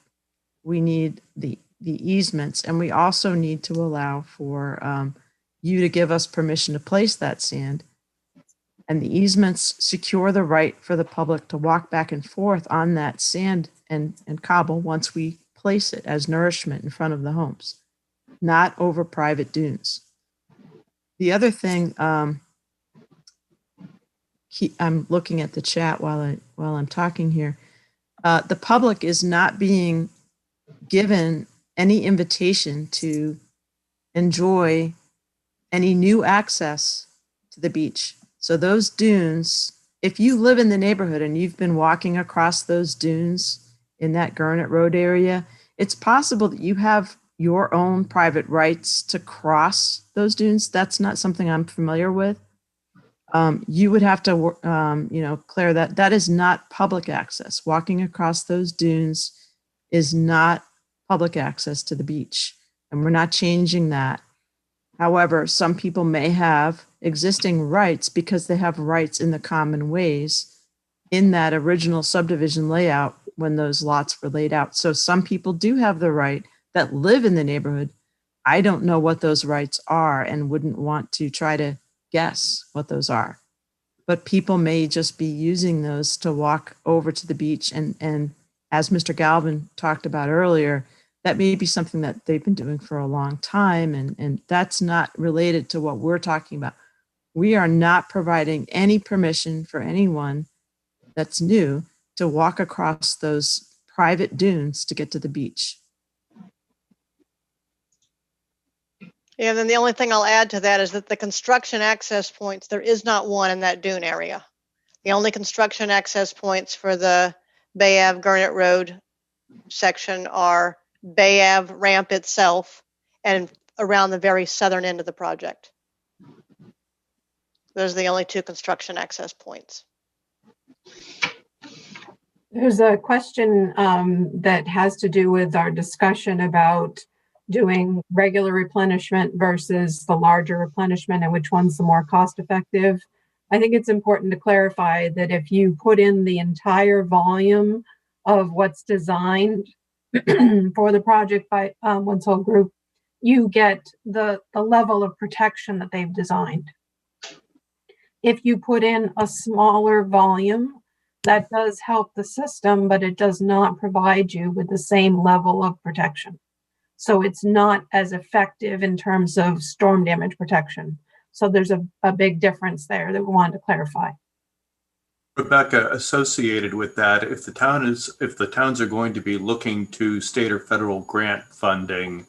we need the easements, and we also need to allow for you to give us permission to place that sand. And the easements secure the right for the public to walk back and forth on that sand and cobble once we place it as nourishment in front of the homes, not over private dunes. The other thing, I'm looking at the chat while I'm talking here. The public is not being given any invitation to enjoy any new access to the beach. So those dunes, if you live in the neighborhood and you've been walking across those dunes in that Gurnett Road area, it's possible that you have your own private rights to cross those dunes. That's not something I'm familiar with. You would have to, clear that. That is not public access. Walking across those dunes is not public access to the beach, and we're not changing that. However, some people may have existing rights because they have rights in the common ways in that original subdivision layout when those lots were laid out. So some people do have the right that live in the neighborhood. I don't know what those rights are and wouldn't want to try to guess what those are. But people may just be using those to walk over to the beach. And as Mr. Galvin talked about earlier, that may be something that they've been doing for a long time. And that's not related to what we're talking about. We are not providing any permission for anyone that's new to walk across those private dunes to get to the beach. Yeah, and then the only thing I'll add to that is that the construction access points, there is not one in that dune area. The only construction access points for the Bay Ave Gurnett Road section are Bay Ave ramp itself and around the very southern end of the project. Those are the only two construction access points. There's a question that has to do with our discussion about doing regular replenishment versus the larger replenishment and which one's the more cost effective. I think it's important to clarify that if you put in the entire volume of what's designed for the project by Woods Hole Group, you get the level of protection that they've designed. If you put in a smaller volume, that does help the system, but it does not provide you with the same level of protection. So it's not as effective in terms of storm damage protection. So there's a big difference there that we wanted to clarify. Rebecca, associated with that, if the towns are going to be looking to state or federal grant funding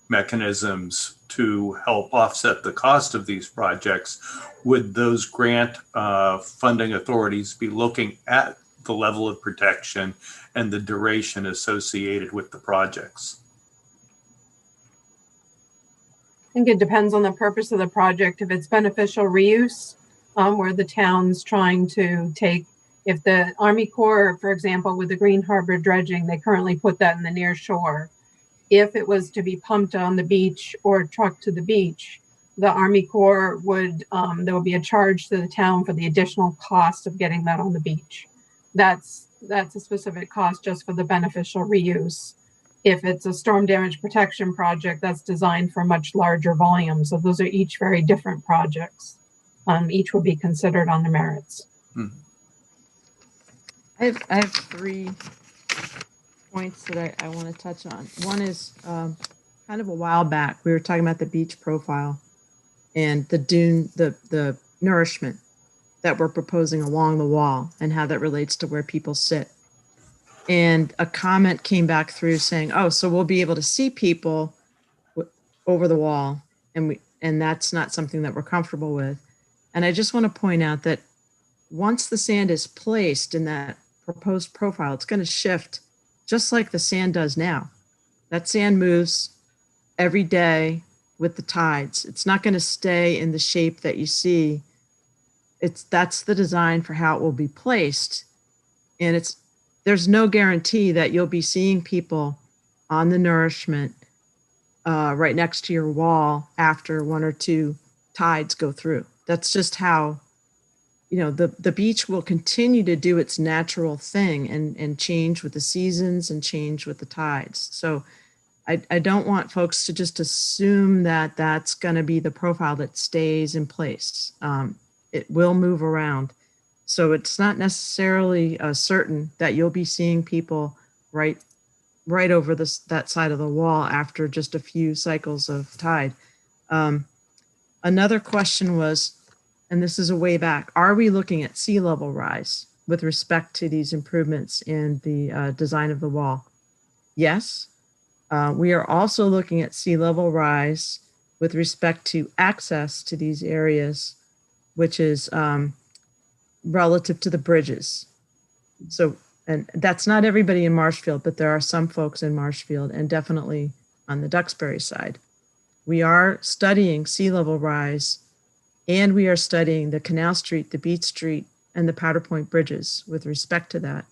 mechanisms to help offset the cost of these projects, would those grant funding authorities be looking at the level of protection and the duration associated with the projects? I think it depends on the purpose of the project. If it's beneficial reuse, where the town's trying to take, if the Army Corps, for example, with the Green Harbor dredging, they currently put that in the near shore. If it was to be pumped on the beach or trucked to the beach, the Army Corps would, there will be a charge to the town for the additional cost of getting that on the beach. That's a specific cost just for the beneficial reuse. If it's a storm damage protection project, that's designed for much larger volume. So those are each very different projects. Each will be considered on the merits. I have 3 points that I want to touch on. One is kind of a while back, we were talking about the beach profile and the dune, the nourishment that we're proposing along the wall and how that relates to where people sit. And a comment came back through saying, oh, so we'll be able to see people over the wall, and that's not something that we're comfortable with. And I just want to point out that once the sand is placed in that proposed profile, it's going to shift just like the sand does now. That sand moves every day with the tides. It's not going to stay in the shape that you see. That's the design for how it will be placed. And there's no guarantee that you'll be seeing people on the nourishment right next to your wall after 1 or 2 tides go through. That's just how, the beach will continue to do its natural thing and change with the seasons and change with the tides. So I don't want folks to just assume that that's going to be the profile that stays in place. It will move around. So it's not necessarily certain that you'll be seeing people right over that side of the wall after just a few cycles of tide. Another question was, and this is a way back, are we looking at sea level rise with respect to these improvements in the design of the wall? Yes. We are also looking at sea level rise with respect to access to these areas, which is relative to the bridges. So, and that's not everybody in Marshfield, but there are some folks in Marshfield and definitely on the Duxbury side. We are studying sea level rise, and we are studying the Canal Street, the Beach Street, and the Powder Point bridges with respect to that.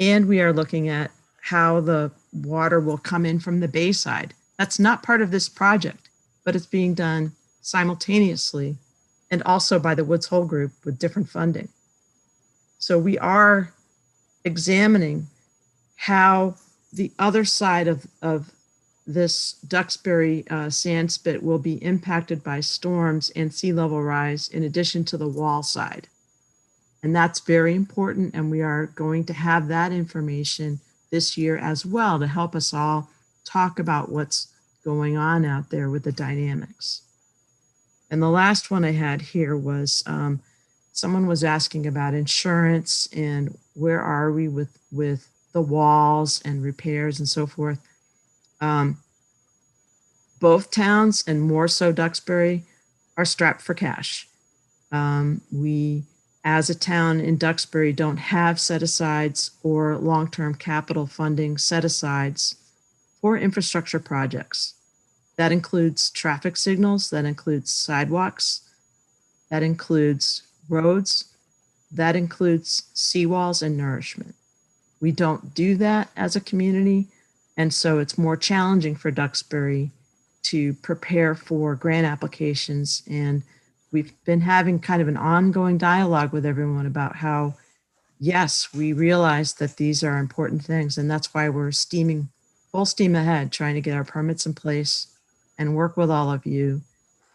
And we are looking at how the water will come in from the bay side. That's not part of this project, but it's being done simultaneously and also by the Woods Hole Group with different funding. So we are examining how the other side of this Duxbury sand spit will be impacted by storms and sea level rise in addition to the wall side. And that's very important, and we are going to have that information this year as well to help us all talk about what's going on out there with the dynamics. And the last one I had here was someone was asking about insurance and where are we with the walls and repairs and so forth. Both towns, and more so Duxbury, are strapped for cash. We, as a town in Duxbury, don't have set-asides or long-term capital funding set-asides for infrastructure projects. That includes traffic signals, that includes sidewalks, that includes roads, that includes seawalls and nourishment. We don't do that as a community, and so it's more challenging for Duxbury to prepare for grant applications. And we've been having kind of an ongoing dialogue with everyone about how, yes, we realize that these are important things, and that's why we're full steam ahead, trying to get our permits in place and work with all of you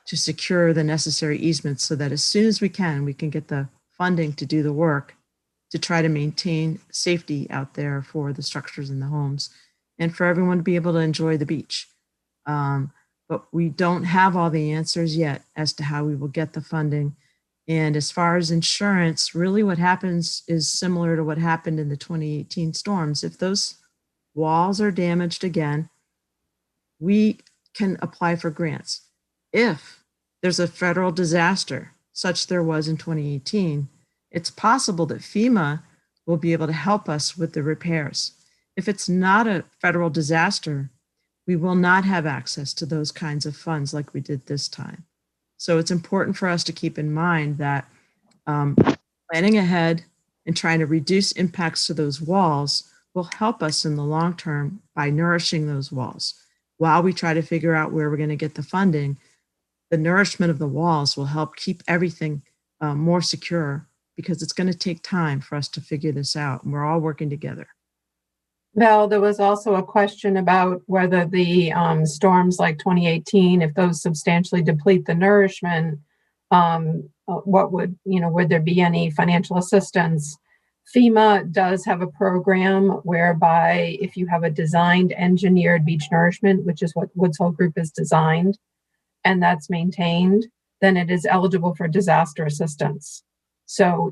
to secure the necessary easements so that as soon as we can get the funding to do the work to try to maintain safety out there for the structures and the homes and for everyone to be able to enjoy the beach. But we don't have all the answers yet as to how we will get the funding. And as far as insurance, really what happens is similar to what happened in the 2018 storms. If those walls are damaged again, we can apply for grants. If there's a federal disaster, such there was in 2018, it's possible that FEMA will be able to help us with the repairs. If it's not a federal disaster, we will not have access to those kinds of funds like we did this time. So it's important for us to keep in mind that planning ahead and trying to reduce impacts to those walls will help us in the long term by nourishing those walls. While we try to figure out where we're going to get the funding, the nourishment of the walls will help keep everything more secure, because it's going to take time for us to figure this out. And we're all working together. Val, there was also a question about whether the storms like 2018, if those substantially deplete the nourishment, what would there be any financial assistance? FEMA does have a program whereby if you have a designed engineered beach nourishment, which is what Woods Hole Group is designed, and that's maintained, then it is eligible for disaster assistance. So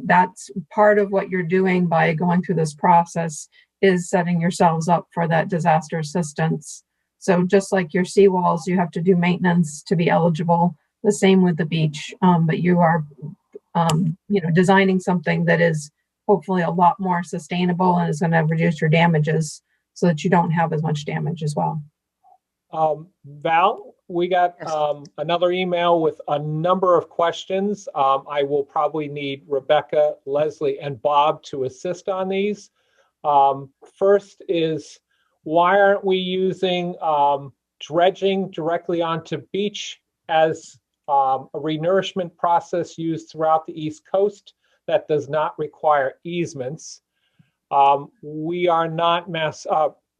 that's part of what you're doing by going through this process, is setting yourselves up for that disaster assistance. So just like your seawalls, you have to do maintenance to be eligible. The same with the beach, but you are, designing something that is hopefully a lot more sustainable and is going to reduce your damages so that you don't have as much damage as well. Val, we got another email with a number of questions. I will probably need Rebecca, Leslie, and Bob to assist on these. First is, why aren't we using dredging directly onto beach as a renourishment process used throughout the East Coast that does not require easements? We are not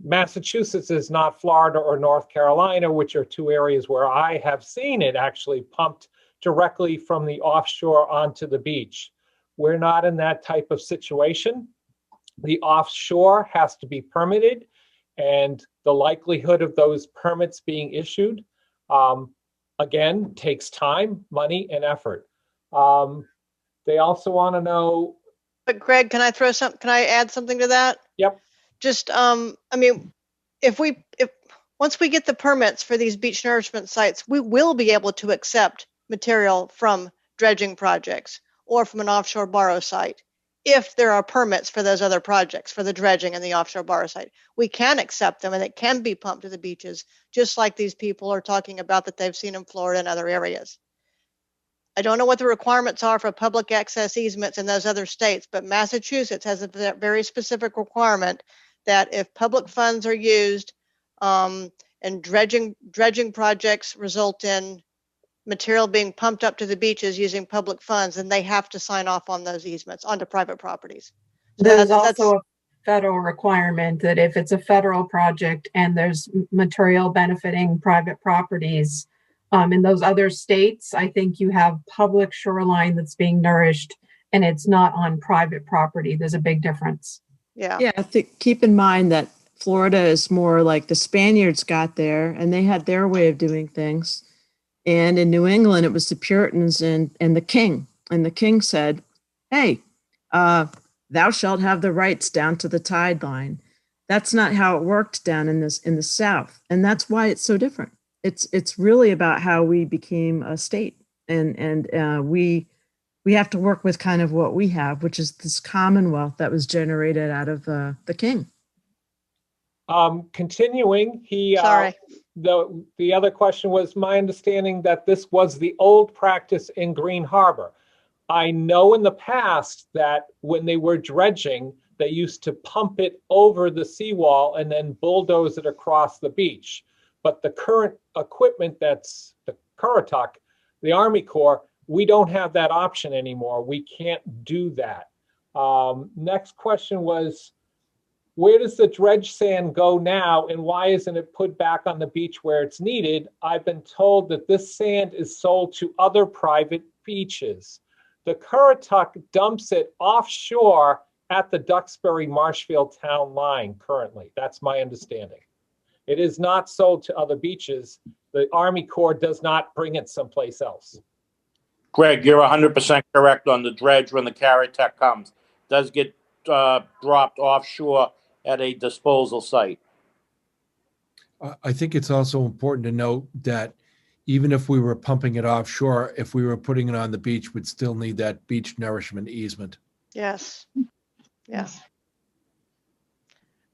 Massachusetts is not Florida or North Carolina, which are two areas where I have seen it actually pumped directly from the offshore onto the beach. We're not in that type of situation. The offshore has to be permitted, and the likelihood of those permits being issued, again, takes time, money, and effort. They also want to know. But Greg, can I add something to that? Yep. Just, if once we get the permits for these beach nourishment sites, we will be able to accept material from dredging projects or from an offshore borrow site. If there are permits for those other projects, for the dredging and the offshore borrow site, we can accept them and it can be pumped to the beaches, just like these people are talking about that they've seen in Florida and other areas. I don't know what the requirements are for public access easements in those other states, but Massachusetts has a very specific requirement that if public funds are used and dredging projects result in material being pumped up to the beaches using public funds, then they have to sign off on those easements onto private properties. So there's also a federal requirement that if it's a federal project and there's material benefiting private properties, in those other states, I think you have public shoreline that's being nourished and it's not on private property. There's a big difference. Yeah. I think keep in mind that Florida is more like the Spaniards got there and they had their way of doing things. And in New England, it was the Puritans and the king. And the king said, hey, thou shalt have the rights down to the tide line. That's not how it worked down in the South. And that's why it's so different. it's really about how we became a state, and we have to work with kind of what we have, which is this commonwealth that was generated out of the king. Continuing, Sorry. the other question was my understanding that this was the old practice in Green Harbor. I know in the past that when they were dredging, they used to pump it over the seawall and then bulldoze it across the beach. But the current equipment that's the Currituck, the Army Corps, we don't have that option anymore. We can't do that. Next question was, where does the dredge sand go now and why isn't it put back on the beach where it's needed? I've been told that this sand is sold to other private beaches. The Currituck dumps it offshore at the Duxbury Marshfield town line currently. That's my understanding. It is not sold to other beaches. The Army Corps does not bring it someplace else. Greg, you're 100% correct on the dredge when the Currituck comes. It does get dropped offshore at a disposal site. I think it's also important to note that even if we were pumping it offshore, if we were putting it on the beach, we'd still need that beach nourishment easement. Yes. Yes.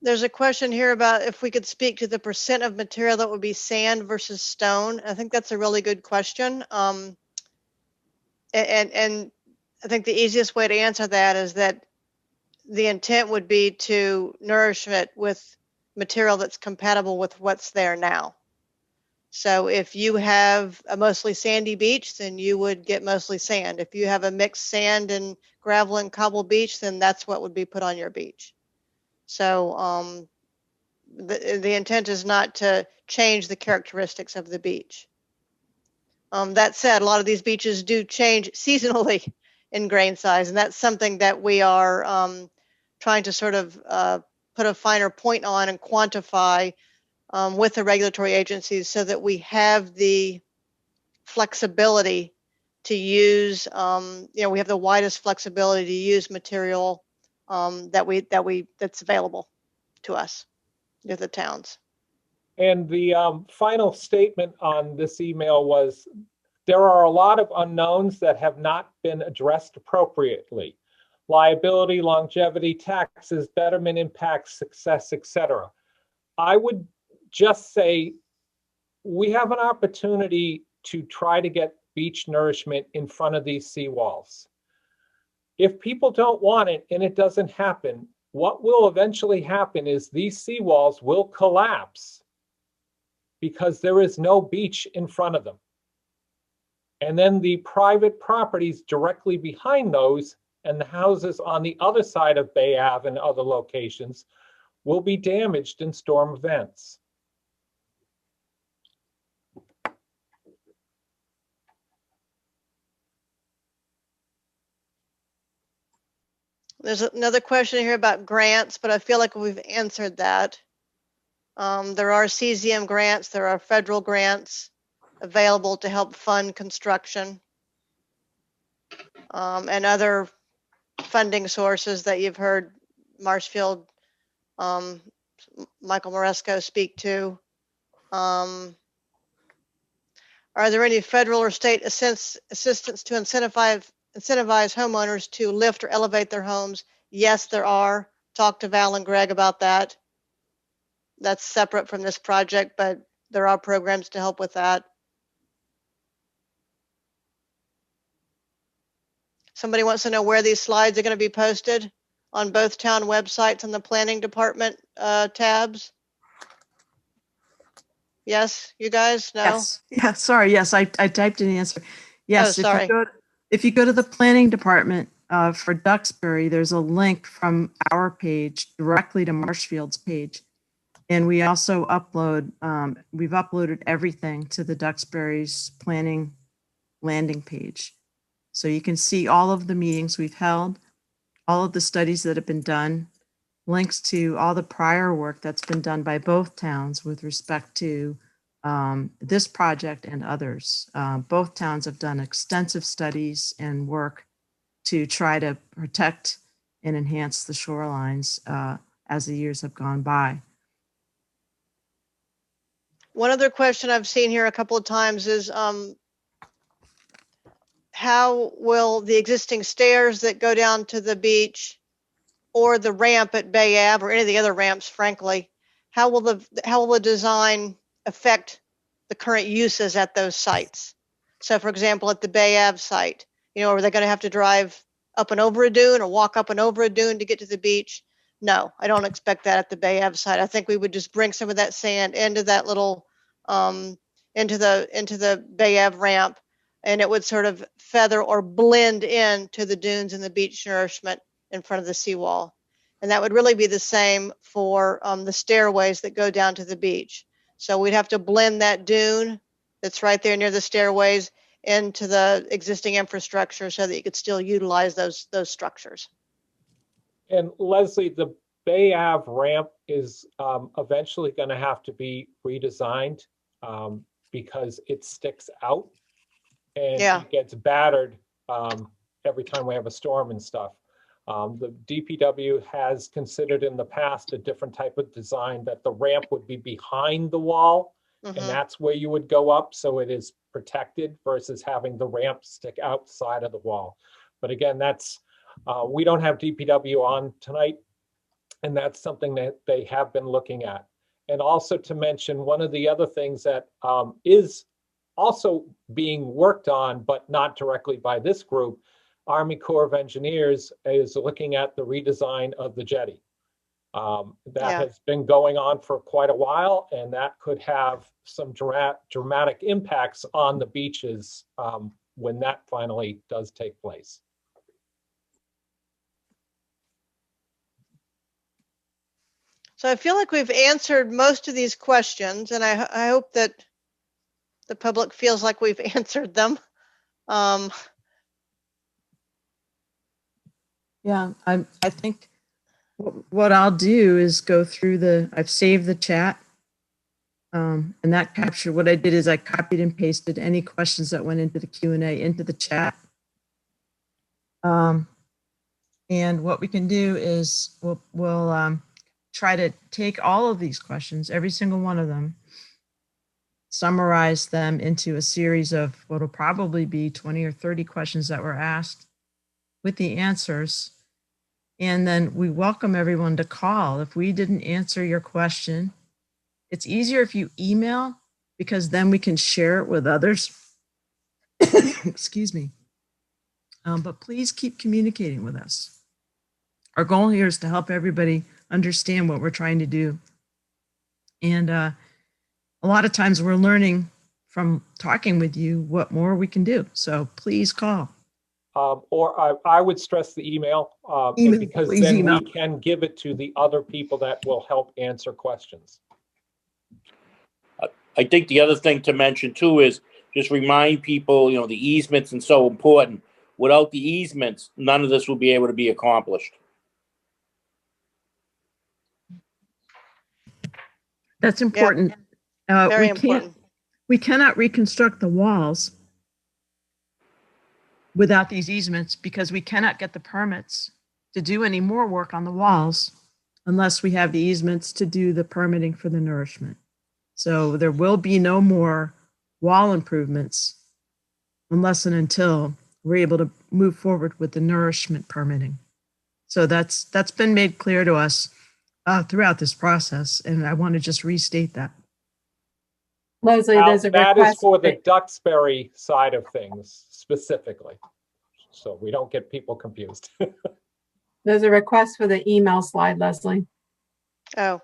There's a question here about if we could speak to the percent of material that would be sand versus stone. I think that's a really good question. And I think the easiest way to answer that is that the intent would be to nourish it with material that's compatible with what's there now. So if you have a mostly sandy beach, then you would get mostly sand. If you have a mixed sand and gravel and cobble beach, then that's what would be put on your beach. So the intent is not to change the characteristics of the beach. That said, a lot of these beaches do change seasonally in grain size, and that's something that we are trying to sort of put a finer point on and quantify with the regulatory agencies so that we have the flexibility to use, we have the widest flexibility to use material that's available to us, to the towns. And the final statement on this email was, there are a lot of unknowns that have not been addressed appropriately. Liability, longevity, taxes, betterment impacts, success, etc. I would just say we have an opportunity to try to get beach nourishment in front of these seawalls. If people don't want it and it doesn't happen, what will eventually happen is these seawalls will collapse because there is no beach in front of them. And then the private properties directly behind those and the houses on the other side of Bay Ave and other locations will be damaged in storm events. There's another question here about grants, but I feel like we've answered that. There are CZM grants, there are federal grants available to help fund construction, and other funding sources that you've heard Marshfield, Michael Moresco speak to. Are there any federal or state assistance to incentivize homeowners to lift or elevate their homes? Yes, there are. Talk to Val and Greg about that. That's separate from this project, but there are programs to help with that. Somebody wants to know where these slides are going to be posted on both town websites and the planning department tabs. Yes, you guys know? Yes. Yeah, sorry. Yes, I typed in the answer. Yes, Oh, sorry. If you go to the planning department for Duxbury, there's a link from our page directly to Marshfield's page. And we also we've uploaded everything to the Duxbury's planning landing page. So you can see all of the meetings we've held, all of the studies that have been done, links to all the prior work that's been done by both towns with respect to this project and others. Both towns have done extensive studies and work to try to protect and enhance the shorelines as the years have gone by. One other question I've seen here a couple of times is how will the existing stairs that go down to the beach or the ramp at Bay Ave or any of the other ramps, frankly, how will the design affect the current uses at those sites? So for example, at the Bay Ave site, are they going to have to drive up and over a dune or walk up and over a dune to get to the beach? No, I don't expect that at the Bay Ave site. I think we would just bring some of that sand into that little, into the Bay Ave ramp, and it would sort of feather or blend in to the dunes and the beach nourishment in front of the seawall. And that would really be the same for the stairways that go down to the beach. So we'd have to blend that dune that's right there near the stairways into the existing infrastructure so that you could still utilize those structures. And Leslie, the Bay Ave ramp is eventually going to have to be redesigned because it sticks out and it gets battered every time we have a storm and stuff. The DPW has considered in the past a different type of design that the ramp would be behind the wall, and that's where you would go up, so it is protected versus having the ramp stick outside of the wall. But again, that's we don't have DPW on tonight, and that's something that they have been looking at. And also to mention, one of the other things that is also being worked on, but not directly by this group, Army Corps of Engineers is looking at the redesign of the jetty. That has been going on for quite a while, and that could have some dramatic impacts on the beaches when that finally does take place. So I feel like we've answered most of these questions, and I hope that the public feels like we've answered them. Yeah, I think what I'll do is go through I've saved the chat. And that captured, what I did is I copied and pasted any questions that went into the Q&A into the chat. And what we can do is we'll try to take all of these questions, every single one of them, summarize them into a series of what'll probably be 20 or 30 questions that were asked with the answers. And then we welcome everyone to call. If we didn't answer your question, it's easier if you email, because then we can share it with others. Excuse me. But please keep communicating with us. Our goal here is to help everybody understand what we're trying to do. And a lot of times we're learning from talking with you what more we can do. So please call. Or I would stress the email, because then we can give it to the other people that will help answer questions. I think the other thing to mention too is just remind people, the easements are so important. Without the easements, none of this will be able to be accomplished. That's important. Yep. Very important. We cannot reconstruct the walls without these easements, because we cannot get the permits to do any more work on the walls unless we have the easements to do the permitting for the nourishment. So there will be no more wall improvements unless and until we're able to move forward with the nourishment permitting. So that's been made clear to us throughout this process, and I want to just restate that. Leslie, there's a request. That is for the Duxbury side of things specifically, so we don't get people confused. There's a request for the email slide, Leslie. Oh.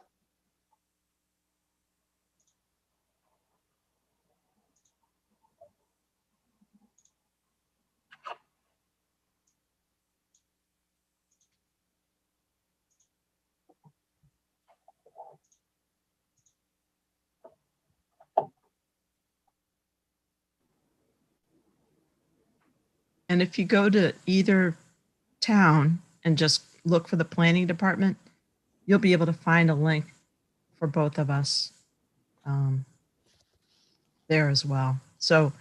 And if you go to either town and just look for the planning department, you'll be able to find a link for both of us there as well. So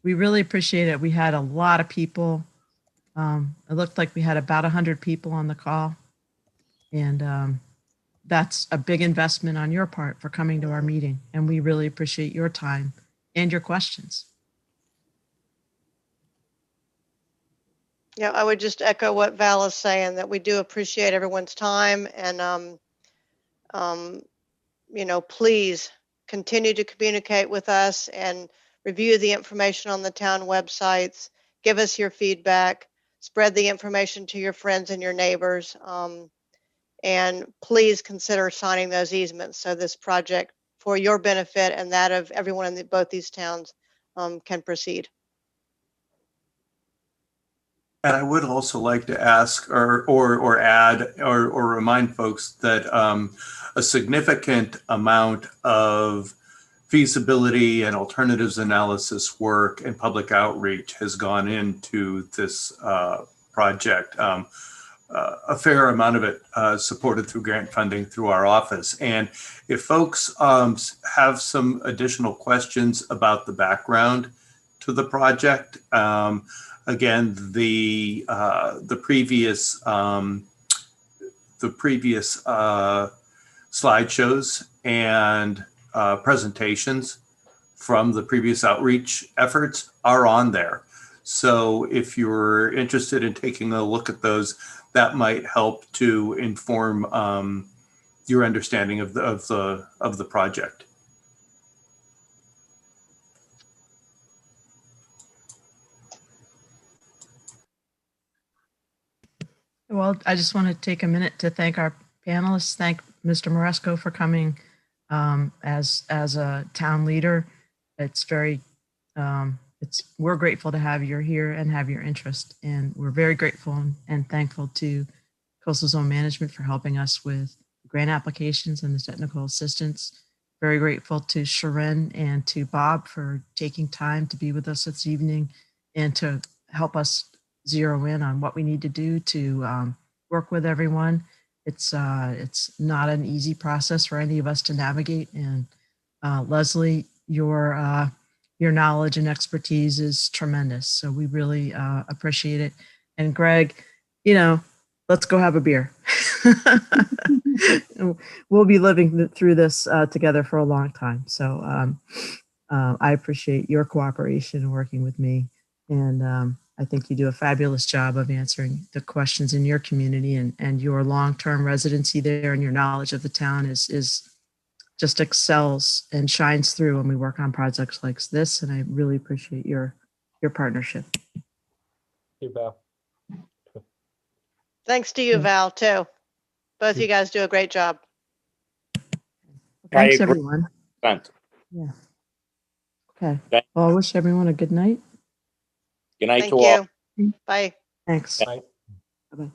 we really appreciate it. We had a lot of people. It looked like we had about 100 people on the call. And that's a big investment on your part for coming to our meeting, and we really appreciate your time and your questions. Yeah, I would just echo what Val is saying, that we do appreciate everyone's time, and please continue to communicate with us and review the information on the town websites. Give us your feedback, spread the information to your friends and your neighbors, and please consider signing those easements so this project, for your benefit and that of everyone in both these towns, can proceed. And I would also like to ask or add or remind folks that a significant amount of feasibility and alternatives analysis work and public outreach has gone into this project. A fair amount of it supported through grant funding through our office. And if folks have some additional questions about the background to the project, again, the previous slideshows and presentations from the previous outreach efforts are on there. So if you're interested in taking a look at those, that might help to inform your understanding of the project. Well, I just want to take a minute to thank our panelists. Thank Mr. Moresco for coming as a town leader. It's very, we're grateful to have you here and have your interest. And we're very grateful and thankful to Coastal Zone Management for helping us with grant applications and the technical assistance. Very grateful to Sharon and to Bob for taking time to be with us this evening and to help us zero in on what we need to do to work with everyone. It's not an easy process for any of us to navigate. And Leslie, your knowledge and expertise is tremendous. So we really appreciate it. And Greg, let's go have a beer. We'll be living through this together for a long time. So I appreciate your cooperation and working with me. And I think you do a fabulous job of answering the questions in your community, and your long-term residency there and your knowledge of the town is just excels and shines through when we work on projects like this. And I really appreciate your partnership. Thank you, Val. Thanks to you, Val, too. Both you guys do a great job. Thanks, I agree. everyone. Thanks. Yeah. Okay. Okay. Well, I wish everyone a good night. Good night Thank to all. you. Bye. Thanks. Right. Bye-bye.